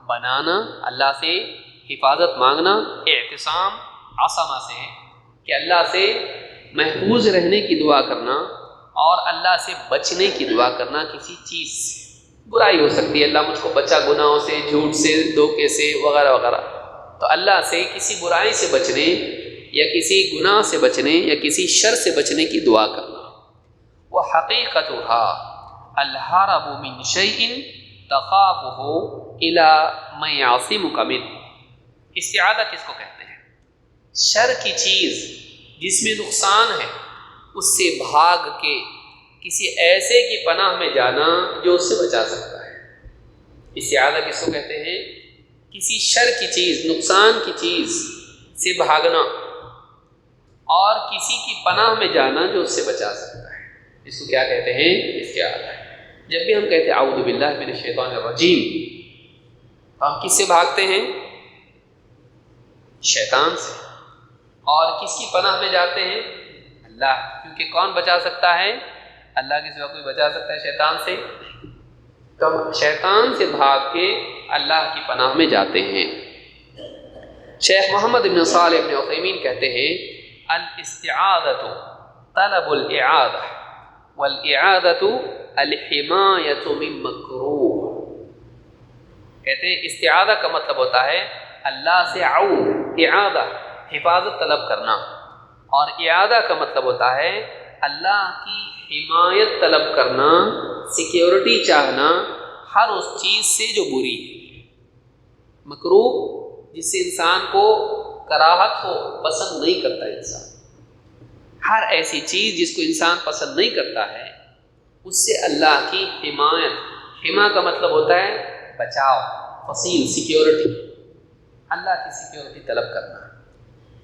بنانا، اللہ سے حفاظت مانگنا۔ اعتصام عصمہ سے ہے کہ اللہ سے محفوظ رہنے کی دعا کرنا، اور اللہ سے بچنے کی دعا کرنا کسی چیز سے۔ برائی ہو سکتی ہے، اللہ مجھ کو بچا گناہوں سے، جھوٹ سے، دھوکے سے، وغیرہ وغیرہ۔ تو اللہ سے کسی برائی سے بچنے یا کسی گناہ سے بچنے یا کسی شر سے بچنے کی دعا کرنا۔ وَحَقِيقَتُهَا الْهَرَبُ مِنْ شَيْءٍ تَخَافُهُ إِلَى مَنْ يَعْصِمُكَ مِنْهُ۔ استعاذہ کس کو کہتے ہیں؟ شر کی چیز جس میں نقصان ہے اس سے بھاگ کے کسی ایسے کی پناہ میں جانا جو اس سے بچا سکتا ہے۔ استعاذہ کس کو کہتے ہیں؟ کسی شر کی چیز، نقصان کی چیز سے بھاگنا اور کسی کی پناہ میں جانا جو اس سے بچا سکتا ہے، اس کو کیا کہتے ہیں؟ استعاذہ۔ جب بھی ہم کہتے ہیں اعوذ باللہ من الشیطان الرجیم، تو ہم کس سے بھاگتے ہیں؟ شیطان سے۔ اور کس کی پناہ میں جاتے ہیں؟ اللہ، کیونکہ کون بچا سکتا ہے؟ اللہ کے سوا کوئی بچا سکتا ہے شیطان سے؟ تو ہم شیطان سے بھاگ کے اللہ کی پناہ میں جاتے ہیں۔ شیخ محمد بن صالح بن عثیمین کہتے ہیں الاستعاذۃ طلب الاعاذہ والاعاذۃ الحمایۃ من مکروہ۔ کہتے ہیں استعاذہ کا مطلب ہوتا ہے اللہ سے عوذ، اعاذہ حفاظت طلب کرنا، اور اعاذہ کا مطلب ہوتا ہے اللہ کی حمایت طلب کرنا، سیکیورٹی چاہنا ہر اس چیز سے جو بری ہے، مکروہ جس سے انسان کو کراہت ہو، پسند نہیں کرتا انسان، ہر ایسی چیز جس کو انسان پسند نہیں کرتا ہے اس سے اللہ کی حمایت، حما کا مطلب ہوتا ہے بچاؤ، فصیل، سیکیورٹی، اللہ کی سیکیورٹی طلب کرنا۔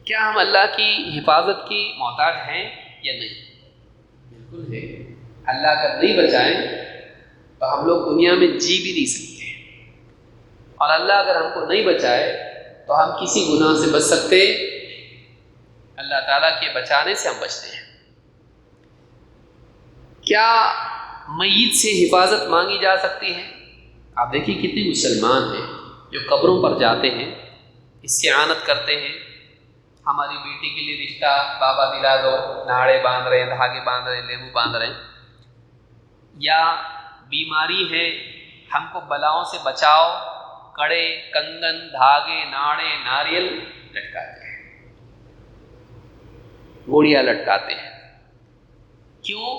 کیا ہم اللہ کی حفاظت کی محتاج ہیں یا نہیں؟ بالکل ہے۔ اللہ اگر نہیں بچائیں تو ہم لوگ دنیا میں جی بھی نہیں سکتے، اور اللہ اگر ہم کو نہیں بچائے تو ہم کسی گناہ سے بچ سکتے، اللہ تعالیٰ کے بچانے سے ہم بچتے ہیں۔ کیا میت سے حفاظت مانگی جا سکتی ہے؟ آپ دیکھیے کتنے مسلمان ہیں جو قبروں پر جاتے ہیں، استعانت کرتے ہیں، ہماری بیٹی کے لیے رشتہ بابا دلا دو، ناڑے باندھ رہے ہیں، دھاگے باندھ رہے ہیں، لیمو باندھ رہے ہیں، یا بیماری ہے ہم کو بلاؤں سے بچاؤ، کڑے، کنگن، دھاگے، ناڑے، ناریل لٹکاتے ہیں، گوڑیاں لٹکاتے ہیں۔ کیوں؟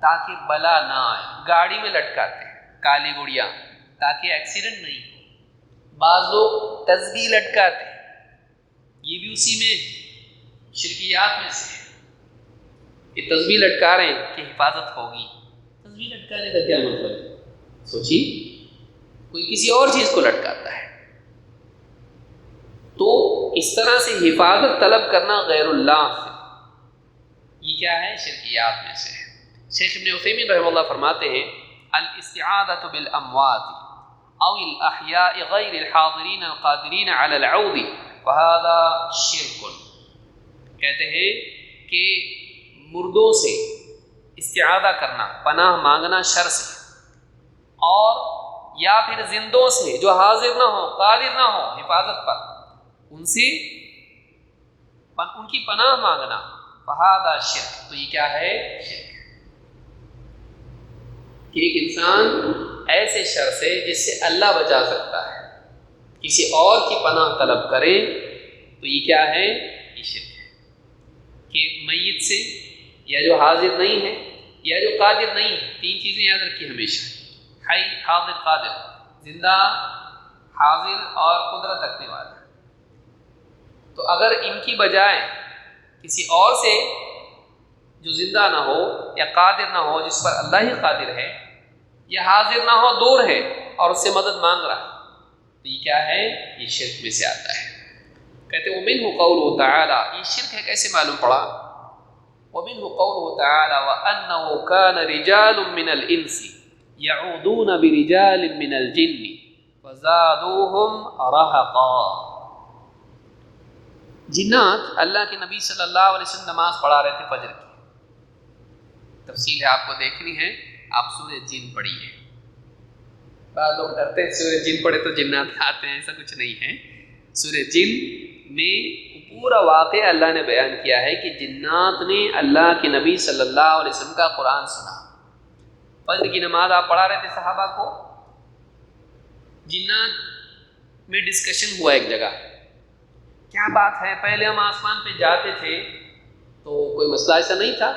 تاکہ بلا نہ آئے۔ گاڑی میں لٹکاتے ہیں کالی گوڑیاں تاکہ ایکسیڈنٹ نہیں ہو۔ بعض لوگ تسبیح لٹکاتے ہیں، یہ بھی اسی میں شرکیات میں سے ہے۔ یہ تسبیح لٹکا رہے ہیں کہ حفاظت ہوگی۔ تسبیح لٹکانے کا کیا مطلب ہے؟ سوچیے، کوئی کسی اور چیز کو لٹکاتا ہے۔ تو اس طرح سے حفاظت طلب کرنا غیر اللہ سے، یہ کیا ہے؟ شرکیات میں سے ہے۔ شیخ ابن عثیمین رحمہ اللہ فرماتے ہیں الاستعاذۃ بالاموات او الاحیاء غیر الحاضرین القادرین علی العود فہذا شرک۔ کہتے ہیں کہ مردوں سے استعاذہ کرنا، پناہ مانگنا شر سے، اور یا پھر زندوں سے جو حاضر نہ ہو، قادر نہ ہو حفاظت پر، ان سے ان کی پناہ مانگنا، فہذا شرک، تو یہ کیا ہے؟ شرک۔ کہ ایک انسان ایسے شر سے جس سے اللہ بچا سکتا ہے کسی اور کی پناہ طلب کرے تو یہ کیا ہے؟ یہ شرک ہے۔ کہ میت سے، یا جو حاضر نہیں ہے یا جو قادر نہیں ہے، تین چیزیں یاد رکھیے ہمیشہ، حی، حاضر، قادر، زندہ، حاضر اور قدرت رکھنے والا۔ تو اگر ان کی بجائے کسی اور سے جو زندہ نہ ہو یا قادر نہ ہو، جس پر اللہ ہی قادر ہے، یا حاضر نہ ہو، دور ہے اور اس سے مدد مانگ رہا ہے، تو یہ کیا ہے؟ یہ شرک میں سے آتا ہے۔ کہتے ہیں وَمِنْهُ قَوْلُهُ تَعَالَى، یہ شرک ہے کیسے معلوم پڑا؟ وَمِنْهُ قَوْلُهُ تَعَالَى وَأَنَّهُ كَانَ رِجَالٌ مِّنَ الْإِنسِ يَعُوذُونَ بِرِجَالٍ مِّنَ الْجِنِّ فَزَادُوهُمْ رَهَقًا۔ جنات اللہ کے نبی صلی اللہ علیہ وسلم نماز پڑھا رہے تھے فجر کی، تفصیل ہے آپ کو دیکھنی ہے، آپ سورہ جن پڑھیے۔ بعض لوگ ڈرتے ہیں سورہ جن پڑھے تو جنات آتے ہیں، ایسا کچھ نہیں ہے۔ سورہ جن میں پورا واقعہ اللہ نے بیان کیا ہے کہ جنات نے اللہ کے نبی صلی اللہ علیہ وسلم کا قرآن سنا۔ فجر کی نماز آپ پڑھا رہے تھے صحابہ کو، جنات میں ڈسکشن ہوا ایک جگہ، کیا بات ہے، پہلے ہم آسمان پہ جاتے تھے تو کوئی مسئلہ ایسا نہیں تھا،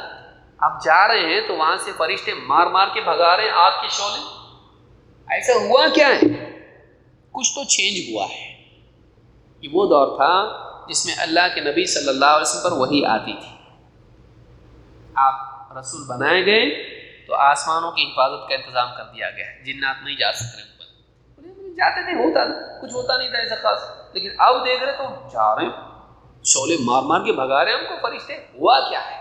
اب جا رہے ہیں تو وہاں سے فرشتے مار مار کے بھگا رہے ہیں آگ کے شعلے، ایسا ہوا کیا ہے؟ کچھ تو چینج ہوا ہے۔ یہ وہ دور تھا جس میں اللہ کے نبی صلی اللہ علیہ وسلم پر وحی آتی تھی، آپ رسول بنائے گئے تو آسمانوں کی حفاظت کا انتظام کر دیا گیا، جنات نہیں جا سک رہے اوپر، جاتے تھے، ہوتا کچھ ہوتا نہیں تھا ایسا خاص، لیکن اب دیکھ رہے تو جا رہے ہیں، شعلے مار مار کے بھگا رہے ہیں ہم کو فرشتے، ہوا کیا ہے؟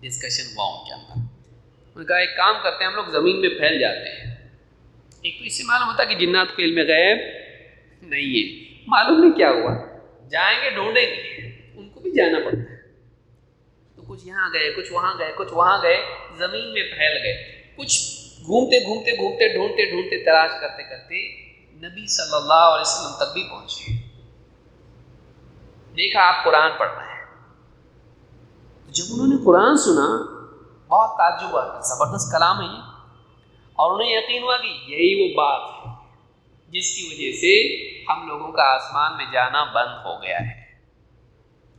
ڈسکشن ہوا ان کے اندر۔ انہوں نے کہا ایک کام کرتے ہیں، ہم لوگ زمین میں پھیل جاتے ہیں۔ ایک تو اس سے معلوم ہوتا کہ جنات کو علم غیب نہیں ہے، معلوم نہیں کیا ہوا، جائیں گے ڈھونڈیں گے، ان کو بھی جانا پڑتا ہے، تو کچھ یہاں گئے، کچھ وہاں گئے، کچھ وہاں گئے، زمین میں پھیل گئے، کچھ گھومتے گھومتے گھومتے ڈھونڈتے ڈھونڈتے تلاش کرتے کرتے نبی صلی اللہ علیہ وسلم تک بھی پہنچے۔ دیکھا آپ قرآن پڑھ رہے ہیں، جب انہوں نے قرآن سنا بہت تعجب ہوا، زبردست کلام ہے یہ، اور انہیں یقین ہوا کہ یہی وہ بات ہے جس کی وجہ سے ہم لوگوں کا آسمان میں جانا بند ہو گیا ہے۔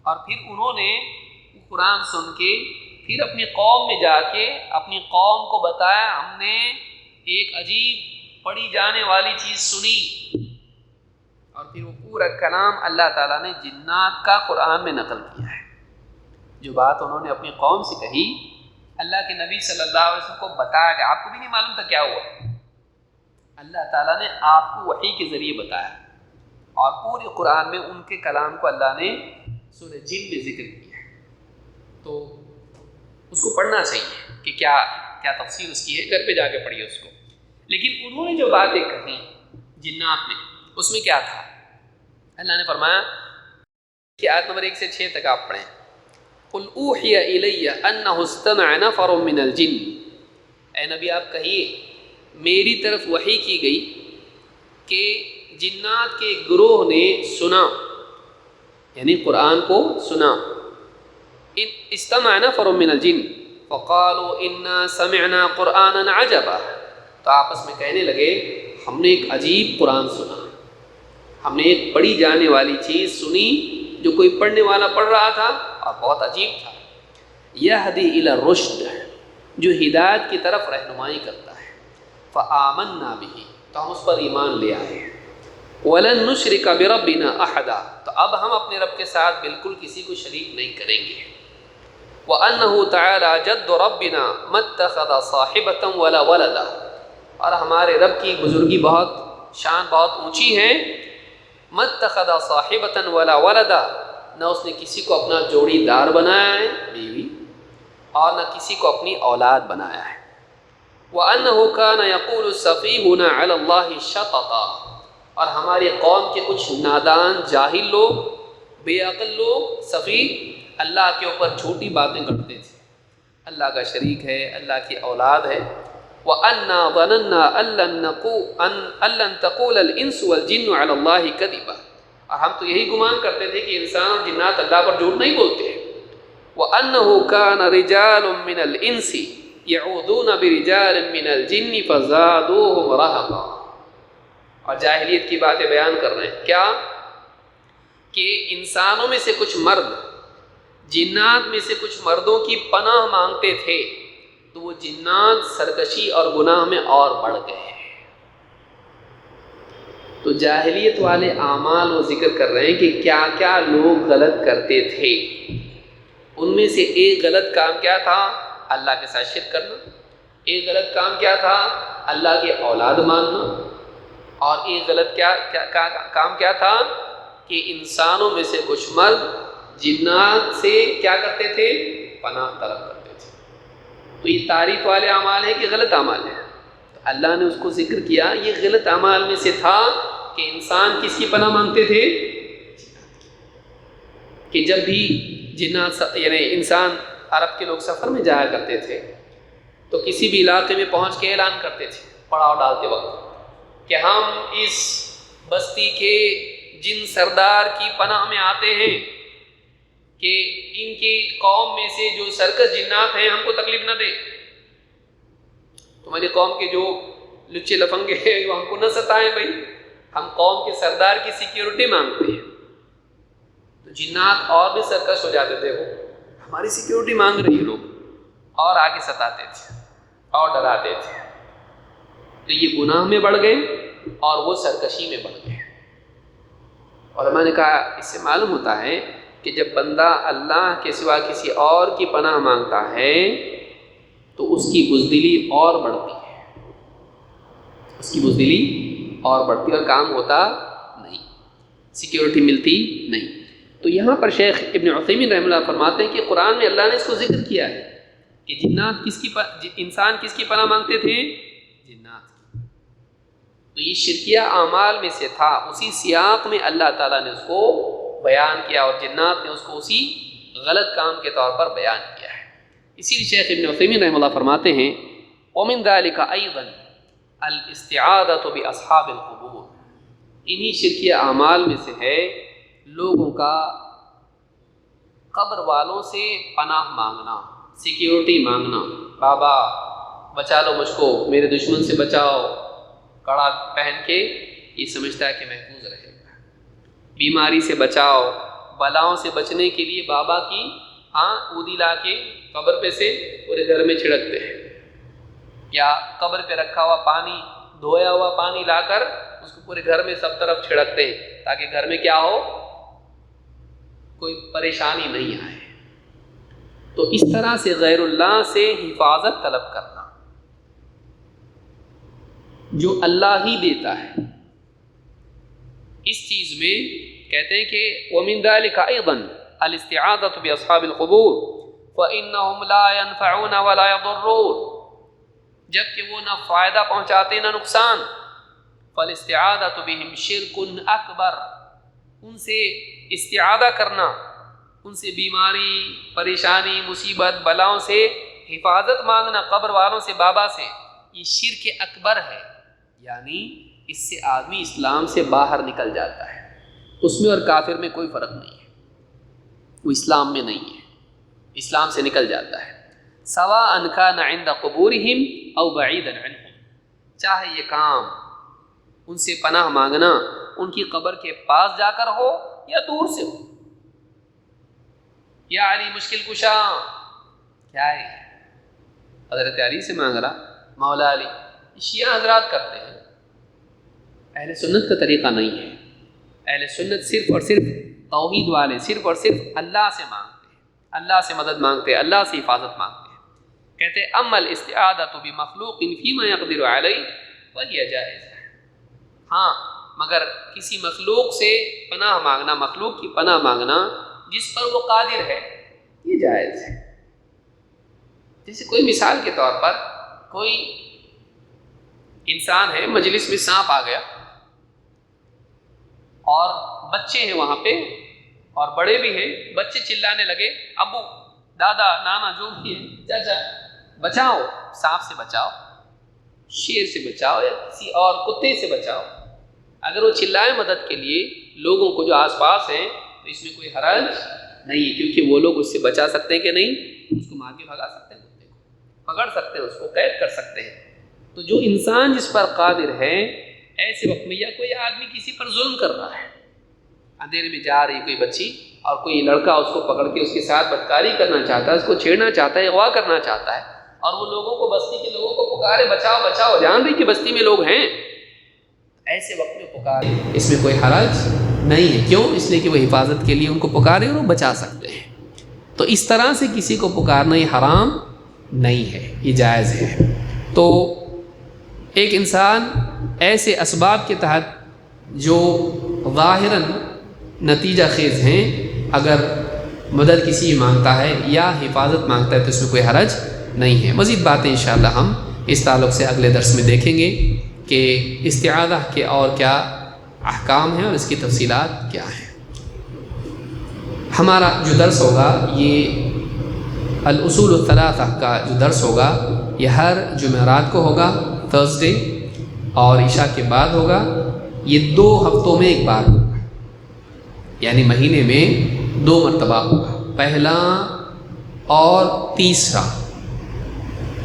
اور پھر انہوں نے قرآن سن کے پھر اپنی قوم میں جا کے اپنی قوم کو بتایا، ہم نے ایک عجیب پڑھی جانے والی چیز سنی، اور پھر وہ پورا کلام اللہ تعالیٰ نے جنات کا قرآن میں نقل کیا ہے۔ جو بات انہوں نے اپنی قوم سے کہی، اللہ کے نبی صلی اللہ علیہ وسلم کو بتایا گیا، آپ کو بھی نہیں معلوم تھا کیا ہوا، اللہ تعالیٰ نے آپ کو وحی کے ذریعے بتایا، اور پورے قرآن میں ان کے کلام کو اللہ نے سورہ جن میں ذکر کیا ہے۔ تو اس کو پڑھنا چاہیے کہ کیا کیا تفسیر اس کی ہے، گھر پہ جا کے پڑھیے اس کو۔ لیکن انہوں نے جو باتیں کہی جنات نے، اس میں کیا تھا؟ اللہ نے فرمایا کہ آیت نمبر 1 سے 6 تک آپ پڑھیں، قُلْ أُوحِيَ إِلَيَّ أَنَّهُ اسْتَمَعَ نَفَرٌ مِّنَ الْجِنِّ، اے نبی آپ کہیے میری طرف وحی کی گئی کہ جنات کے گروہ نے سنا، یعنی قرآن کو سنا، استمع نفر من الجن فقالوا انا سمعنا قرآنا عجبا، تو آپس میں کہنے لگے ہم نے ایک عجیب قرآن سنا، ہم نے ایک پڑھی جانے والی چیز سنی جو کوئی پڑھنے والا پڑھ رہا تھا اور بہت عجیب تھا، یہدی الی الرشد، جو ہدایت کی طرف رہنمائی کرتا ہے، فآمنا بہ، تو ہم اس پر ایمان لے آئے، وَلَن نُشْرِكَ بِرَبِّنَا أَحَدًا، تو اب ہم اپنے رب کے ساتھ بالکل کسی کو شریک نہیں کریں گے، وَأَنَّهُ تَعَالَى جَدُّ رَبِّنَا مَا اتَّخَذَ صَاحِبَةً وَلَا وَلَدًا، اور ہمارے رب کی بزرگی بہت، شان بہت اونچی ہے، مَا اتَّخَذَ صَاحِبَةً وَلَا وَلَدًا، نہ اس نے کسی کو اپنا جوڑی دار بنایا ہے بیوی، اور نہ کسی کو اپنی اولاد بنایا ہے، وَأَنَّهُ كَانَ يَقُولُ السَّفِيهُونَ عَلَى اللَّهِ شَطَطًا، اور ہماری قوم کے کچھ نادان جاہل لوگ، بے عقل لوگ، سفیہ، اللہ کے اوپر جھوٹی باتیں کرتے تھے، اللہ کا شریک ہے، اللہ کی اولاد ہے، وَأَنَّا ظَنَنَّا أَن لَّن تَقُولَ الْإِنسُ وَالْجِنُّ عَلَى اللَّهِ كَذِبًا، اور ہم تو یہی گمان کرتے تھے کہ انسان اور جنات اللہ پر جھوٹ نہیں بولتے ہیں، وَأَنَّهُ كَانَ رِجَالٌ مِّنَ الْإِنسِ يَعُوذُونَ بِرِجَالٍ مِّنَ الْجِنِّ فَزَادُوهُمْ رَهَقًا، اور جاہلیت کی باتیں بیان کر رہے ہیں، کیا کہ انسانوں میں سے کچھ مرد جنات میں سے کچھ مردوں کی پناہ مانگتے تھے، تو وہ جنات سرکشی اور گناہ میں اور بڑھ گئے۔ تو جاہلیت والے اعمال وہ ذکر کر رہے ہیں کہ کیا کیا لوگ غلط کرتے تھے، ان میں سے ایک غلط کام کیا تھا؟ اللہ کے ساتھ شرک کرنا، ایک غلط کام کیا تھا؟ اللہ کی اولاد ماننا، اور ایک غلط کام کیا تھا کہ انسانوں میں سے کچھ مرد جنات سے کیا کرتے تھے؟ پناہ طلب کرتے تھے۔ تو یہ تعریف والے اعمال ہیں کہ غلط اعمال ہیں؟ تو اللہ نے اس کو ذکر کیا، یہ غلط اعمال میں سے تھا کہ انسان کس کی پناہ مانگتے تھے؟ کہ جب بھی جنات یعنی انسان، عرب کے لوگ سفر میں جایا کرتے تھے تو کسی بھی علاقے میں پہنچ کے اعلان کرتے تھے پڑاؤ ڈالتے وقت کہ ہم اس بستی کے جن سردار کی پناہ میں آتے ہیں کہ ان کی قوم میں سے جو سرکس جنات ہیں ہم کو تکلیف نہ دے، تمہاری قوم کے جو لچے لفنگے ہیں وہ ہم کو نہ ستائیں، بھائی ہم قوم کے سردار کی سیکیورٹی مانگتے ہیں۔ تو جنات اور بھی سرکش ہو جاتے تھے، وہ ہماری سیکیورٹی مانگ رہی ہے، لوگ اور آگے ستاتے تھے اور ڈراتے تھے، تو یہ گناہ میں بڑھ گئے اور وہ سرکشی میں بڑھ گئے۔ علماء نے کہا اس سے معلوم ہوتا ہے کہ جب بندہ اللہ کے سوا کسی اور کی پناہ مانگتا ہے تو اس کی بزدلی اور بڑھتی ہے، اس کی بزدلی اور بڑھتی اور کام ہوتا نہیں، سیکیورٹی ملتی نہیں۔ تو یہاں پر شیخ ابن عثیمین رحمہ اللہ فرماتے ہیں کہ قرآن میں اللہ نے اس کو ذکر کیا ہے کہ جنات انسان کس کی پناہ مانگتے تھے؟ جنات کی۔ تو یہ شرکیہ اعمال میں سے تھا، اسی سیاق میں اللہ تعالیٰ نے اس کو بیان کیا اور جنات نے اس کو اسی غلط کام کے طور پر بیان کیا ہے۔ اسی لیے شیخ ابن عثیمین رحمہ اللہ فرماتے ہیں وَمِن ذَلِكَ أَيْضًا الْإِسْتِعَاذَةُ بِأَصْحَابِ الْقُبُورِ، انہی شرکیہ اعمال میں سے ہے لوگوں کا قبر والوں سے پناہ مانگنا، سیکیورٹی مانگنا، بابا بچا لو مجھ کو، میرے دشمن سے بچاؤ، کڑا پہن کے یہ سمجھتا ہے کہ محفوظ رہے گا، بیماری سے بچاؤ، بلاؤں سے بچنے کے لیے بابا کی اودی لا کے قبر پہ سے پورے گھر میں چھڑکتے ہیں، یا قبر پہ رکھا ہوا پانی، دھویا ہوا پانی لا کر اس کو پورے گھر میں سب طرف چھڑکتے ہیں تاکہ گھر میں کیا ہو، کوئی پریشانی نہیں آئے۔ تو اس طرح سے غیر اللہ سے حفاظت طلب کرنا جو اللہ ہی دیتا ہے، اس چیز میں کہتے ہیں کہ وَمِن ذَلِكَ أَيْضًا الْإِسْتِعَاذَةُ بِأَصْحَابِ الْقُبُورِ فَإِنَّهُمْ لَا يَنْفَعُونَ وَلَا يَضُرُّونَ، جبکہ وہ نہ فائدہ پہنچاتے نہ نقصان، فَالْإِسْتِعَاذَةُ بِهِمْ شِرْكٌ أَكْبَرٌ، ان سے استعاذہ کرنا، ان سے بیماری، پریشانی، مصیبت، بلاؤں سے حفاظت مانگنا، قبر والوں سے، بابا سے، یہ شرک اکبر ہے، یعنی اس سے آدمی اسلام سے باہر نکل جاتا ہے، اس میں اور کافر میں کوئی فرق نہیں ہے، وہ اسلام میں نہیں ہے، اسلام سے نکل جاتا ہے۔ سواء کان عند قبورہم او بعیدا عنہم، چاہے یہ کام ان سے پناہ مانگنا ان کی قبر کے پاس جا کر ہو یا دور سے ہو۔ یا علی مشکل کشا، کیا ہے حضرت علی سے مانگ رہا، مولا علی، شیعہ حضرات کرتے ہیں، اہل سنت کا طریقہ نہیں ہے۔ اہل سنت صرف اور صرف توحید والے صرف اور صرف اللہ سے مانگتے ہیں، اللہ سے مدد مانگتے ہیں، اللہ سے حفاظت مانگتے ہیں۔ کہتے ہیں اما الاستعاذۃ بمخلوق فیما یقدر علیہ فہی جائز، ہاں مگر کسی مخلوق سے پناہ مانگنا، مخلوق کی پناہ مانگنا جس پر وہ قادر ہے، یہ جائز ہے۔ جیسے کوئی مثال کے طور پر کوئی انسان ہے، مجلس میں سانپ آ گیا اور بچے ہیں وہاں پہ اور بڑے بھی ہیں، بچے چلانے لگے، ابو، دادا، نانا، جو بھی ہے، چاچا بچاؤ، سانپ سے بچاؤ، شیر سے بچاؤ، یا کسی اور کتے سے بچاؤ۔ اگر وہ چلائے مدد کے لیے لوگوں کو جو آس پاس ہیں تو اس میں کوئی حرج نہیں ہے، کیونکہ وہ لوگ اس سے بچا سکتے ہیں کہ نہیں، اس کو مار کے بھگا سکتے ہیں، کتے کو پکڑ سکتے ہیں، اس کو قید کر سکتے ہیں۔ تو جو انسان جس پر قادر ہے، ایسے وقت میں یا کوئی آدمی کسی پر ظلم کر رہا ہے، اندھیرے میں جا رہی کوئی بچی اور کوئی لڑکا اس کو پکڑ کے اس کے ساتھ بدکاری کرنا چاہتا ہے، اس کو چھیڑنا چاہتا ہے، اغوا کرنا چاہتا ہے، اور وہ لوگوں کو، بستی کے لوگوں کو پکارے بچاؤ بچاؤ، جان رہی کہ بستی میں لوگ ہیں، ایسے وقت میں پکارے، اس میں کوئی حرج نہیں ہے۔ کیوں؟ اس لیے کہ وہ حفاظت کے لیے ان کو پکارے اور وہ بچا سکتے ہیں۔ تو اس طرح سے کسی کو پکارنا یہ حرام نہیں ہے، یہ جائز ہے۔ تو ایک انسان ایسے اسباب کے تحت جو ظاہراً نتیجہ خیز ہیں، اگر مدد کسی مانگتا ہے یا حفاظت مانگتا ہے تو اس میں کوئی حرج نہیں ہے۔ مزید باتیں انشاءاللہ ہم اس تعلق سے اگلے درس میں دیکھیں گے کہ استعاذہ کے اور کیا احکام ہیں اور اس کی تفصیلات کیا ہیں۔ ہمارا جو درس ہوگا، یہ الاصول الثلاثہ کا جو درس ہوگا، یہ ہر جمعرات کو ہوگا، تھرسڈے، اور عشاء کے بعد ہوگا۔ یہ 2 ہفتوں میں ایک بار ہوگا، یعنی مہینے میں 2 مرتبہ ہوگا، پہلا اور تیسرا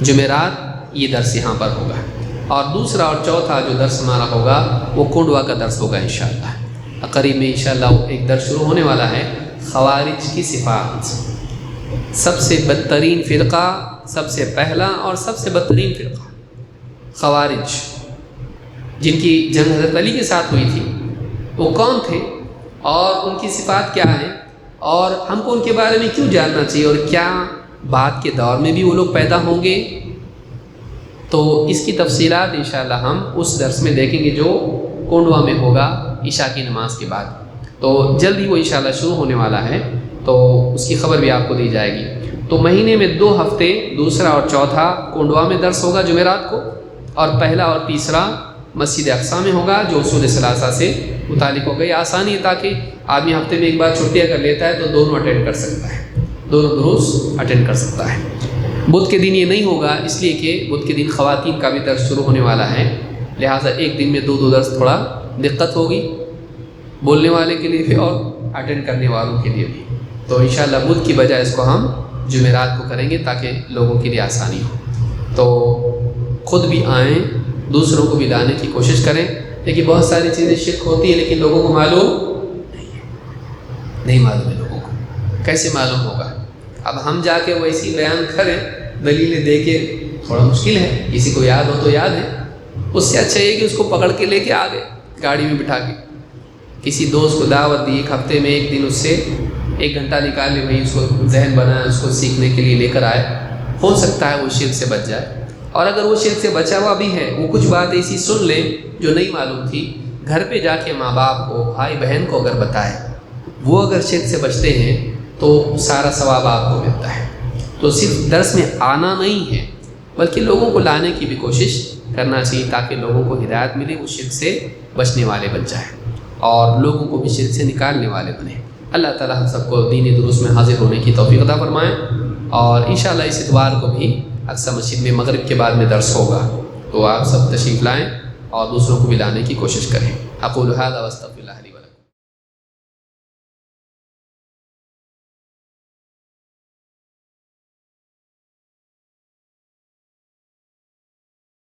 جمعرات یہ درس یہاں پر ہوگا، اور دوسرا اور چوتھا جو درس ہمارا ہوگا وہ کنڈوا کا درس ہوگا انشاءاللہ۔ قریب میں انشاءاللہ ایک درس شروع ہونے والا ہے، خوارج کی صفات، سب سے بدترین فرقہ، سب سے پہلا اور سب سے بدترین فرقہ خوارج، جن کی جنگ حضرت علی کے ساتھ ہوئی تھی، وہ کون تھے اور ان کی صفات کیا ہیں، اور ہم کو ان کے بارے میں کیوں جاننا چاہیے، اور کیا بعد کے دور میں بھی وہ لوگ پیدا ہوں گے۔ تو اس کی تفصیلات انشاءاللہ ہم اس درس میں دیکھیں گے جو کنڈوا میں ہوگا عشاء کی نماز کے بعد۔ تو جلد ہی وہ انشاءاللہ شروع ہونے والا ہے، تو اس کی خبر بھی آپ کو دی جائے گی۔ تو مہینے میں 2 ہفتے دوسرا اور چوتھا کنڈوا میں درس ہوگا جمعرات کو، اور پہلا اور تیسرا مسجد اقصی میں ہوگا، جو اصول ثلاثہ سے متعلق ہوگا۔ یہ آسانی ہے تاکہ آدمی ہفتے میں ایک بار چھٹی اگر لیتا ہے تو دونوں اٹینڈ کر سکتا ہے، دونوں دروس اٹینڈ کر سکتا ہے۔ بدھ کے دن یہ نہیں ہوگا، اس لیے کہ بدھ کے دن خواتین کا بھی درس شروع ہونے والا ہے، لہٰذا ایک دن میں 2 درس تھوڑا دقت ہوگی بولنے والے کے لیے بھی اور اٹینڈ کرنے والوں کے لیے بھی۔ تو انشاءاللہ بدھ کی بجائے اس کو ہم جمعرات کو کریں گے تاکہ لوگوں کے لیے آسانی ہو۔ تو خود بھی آئیں، دوسروں کو بھی لانے کی کوشش کریں۔ دیکھیے بہت ساری چیزیں شرک ہوتی ہیں لیکن لوگوں کو معلوم نہیں معلوم ہے، لوگوں کو کیسے معلوم ہوگا؟ اب ہم جا کے ویسی بیان کریں، دلیلیں دے کے، تھوڑا مشکل ہے، کسی کو یاد ہو تو یاد ہے، اس سے اچھا یہ کہ اس کو پکڑ کے لے کے آ گئے گاڑی میں بٹھا کے، کسی دوست کو دعوت دی، ایک ہفتے میں ایک دن اس سے 1 گھنٹہ نکال لے بھائی، اس کو ذہن بنا اس کو سیکھنے کے لیے لے کر آئے، ہو سکتا ہے وہ شرک سے بچ جائے۔ اور اگر وہ شرک سے بچا ہوا بھی ہے، وہ کچھ بات ایسی سن لے جو نہیں معلوم تھی، گھر پہ جا کے ماں باپ کو، بھائی بہن کو اگر بتائے، وہ اگر شرک سے بچتے ہیں تو سارا ثواب آپ کو ملتا ہے۔ تو صرف درس میں آنا نہیں ہے، بلکہ لوگوں کو لانے کی بھی کوشش کرنا چاہیے، تاکہ لوگوں کو ہدایت ملے، وہ شرک سے بچنے والے بن جائیں اور لوگوں کو بھی شرک سے نکالنے والے بنیں۔ اللہ تعالیٰ ہم سب کو دینی دروس میں حاضر ہونے کی توفیق عطا فرمائیں، اور انشاءاللہ اس اتوار کو بھی اقصی مسجد میں مغرب کے بعد میں درس ہوگا، تو آپ سب تشریف لائیں اور دوسروں کو بھی لانے کی کوشش کریں۔ اقول ھذا واستغفر اللہ لی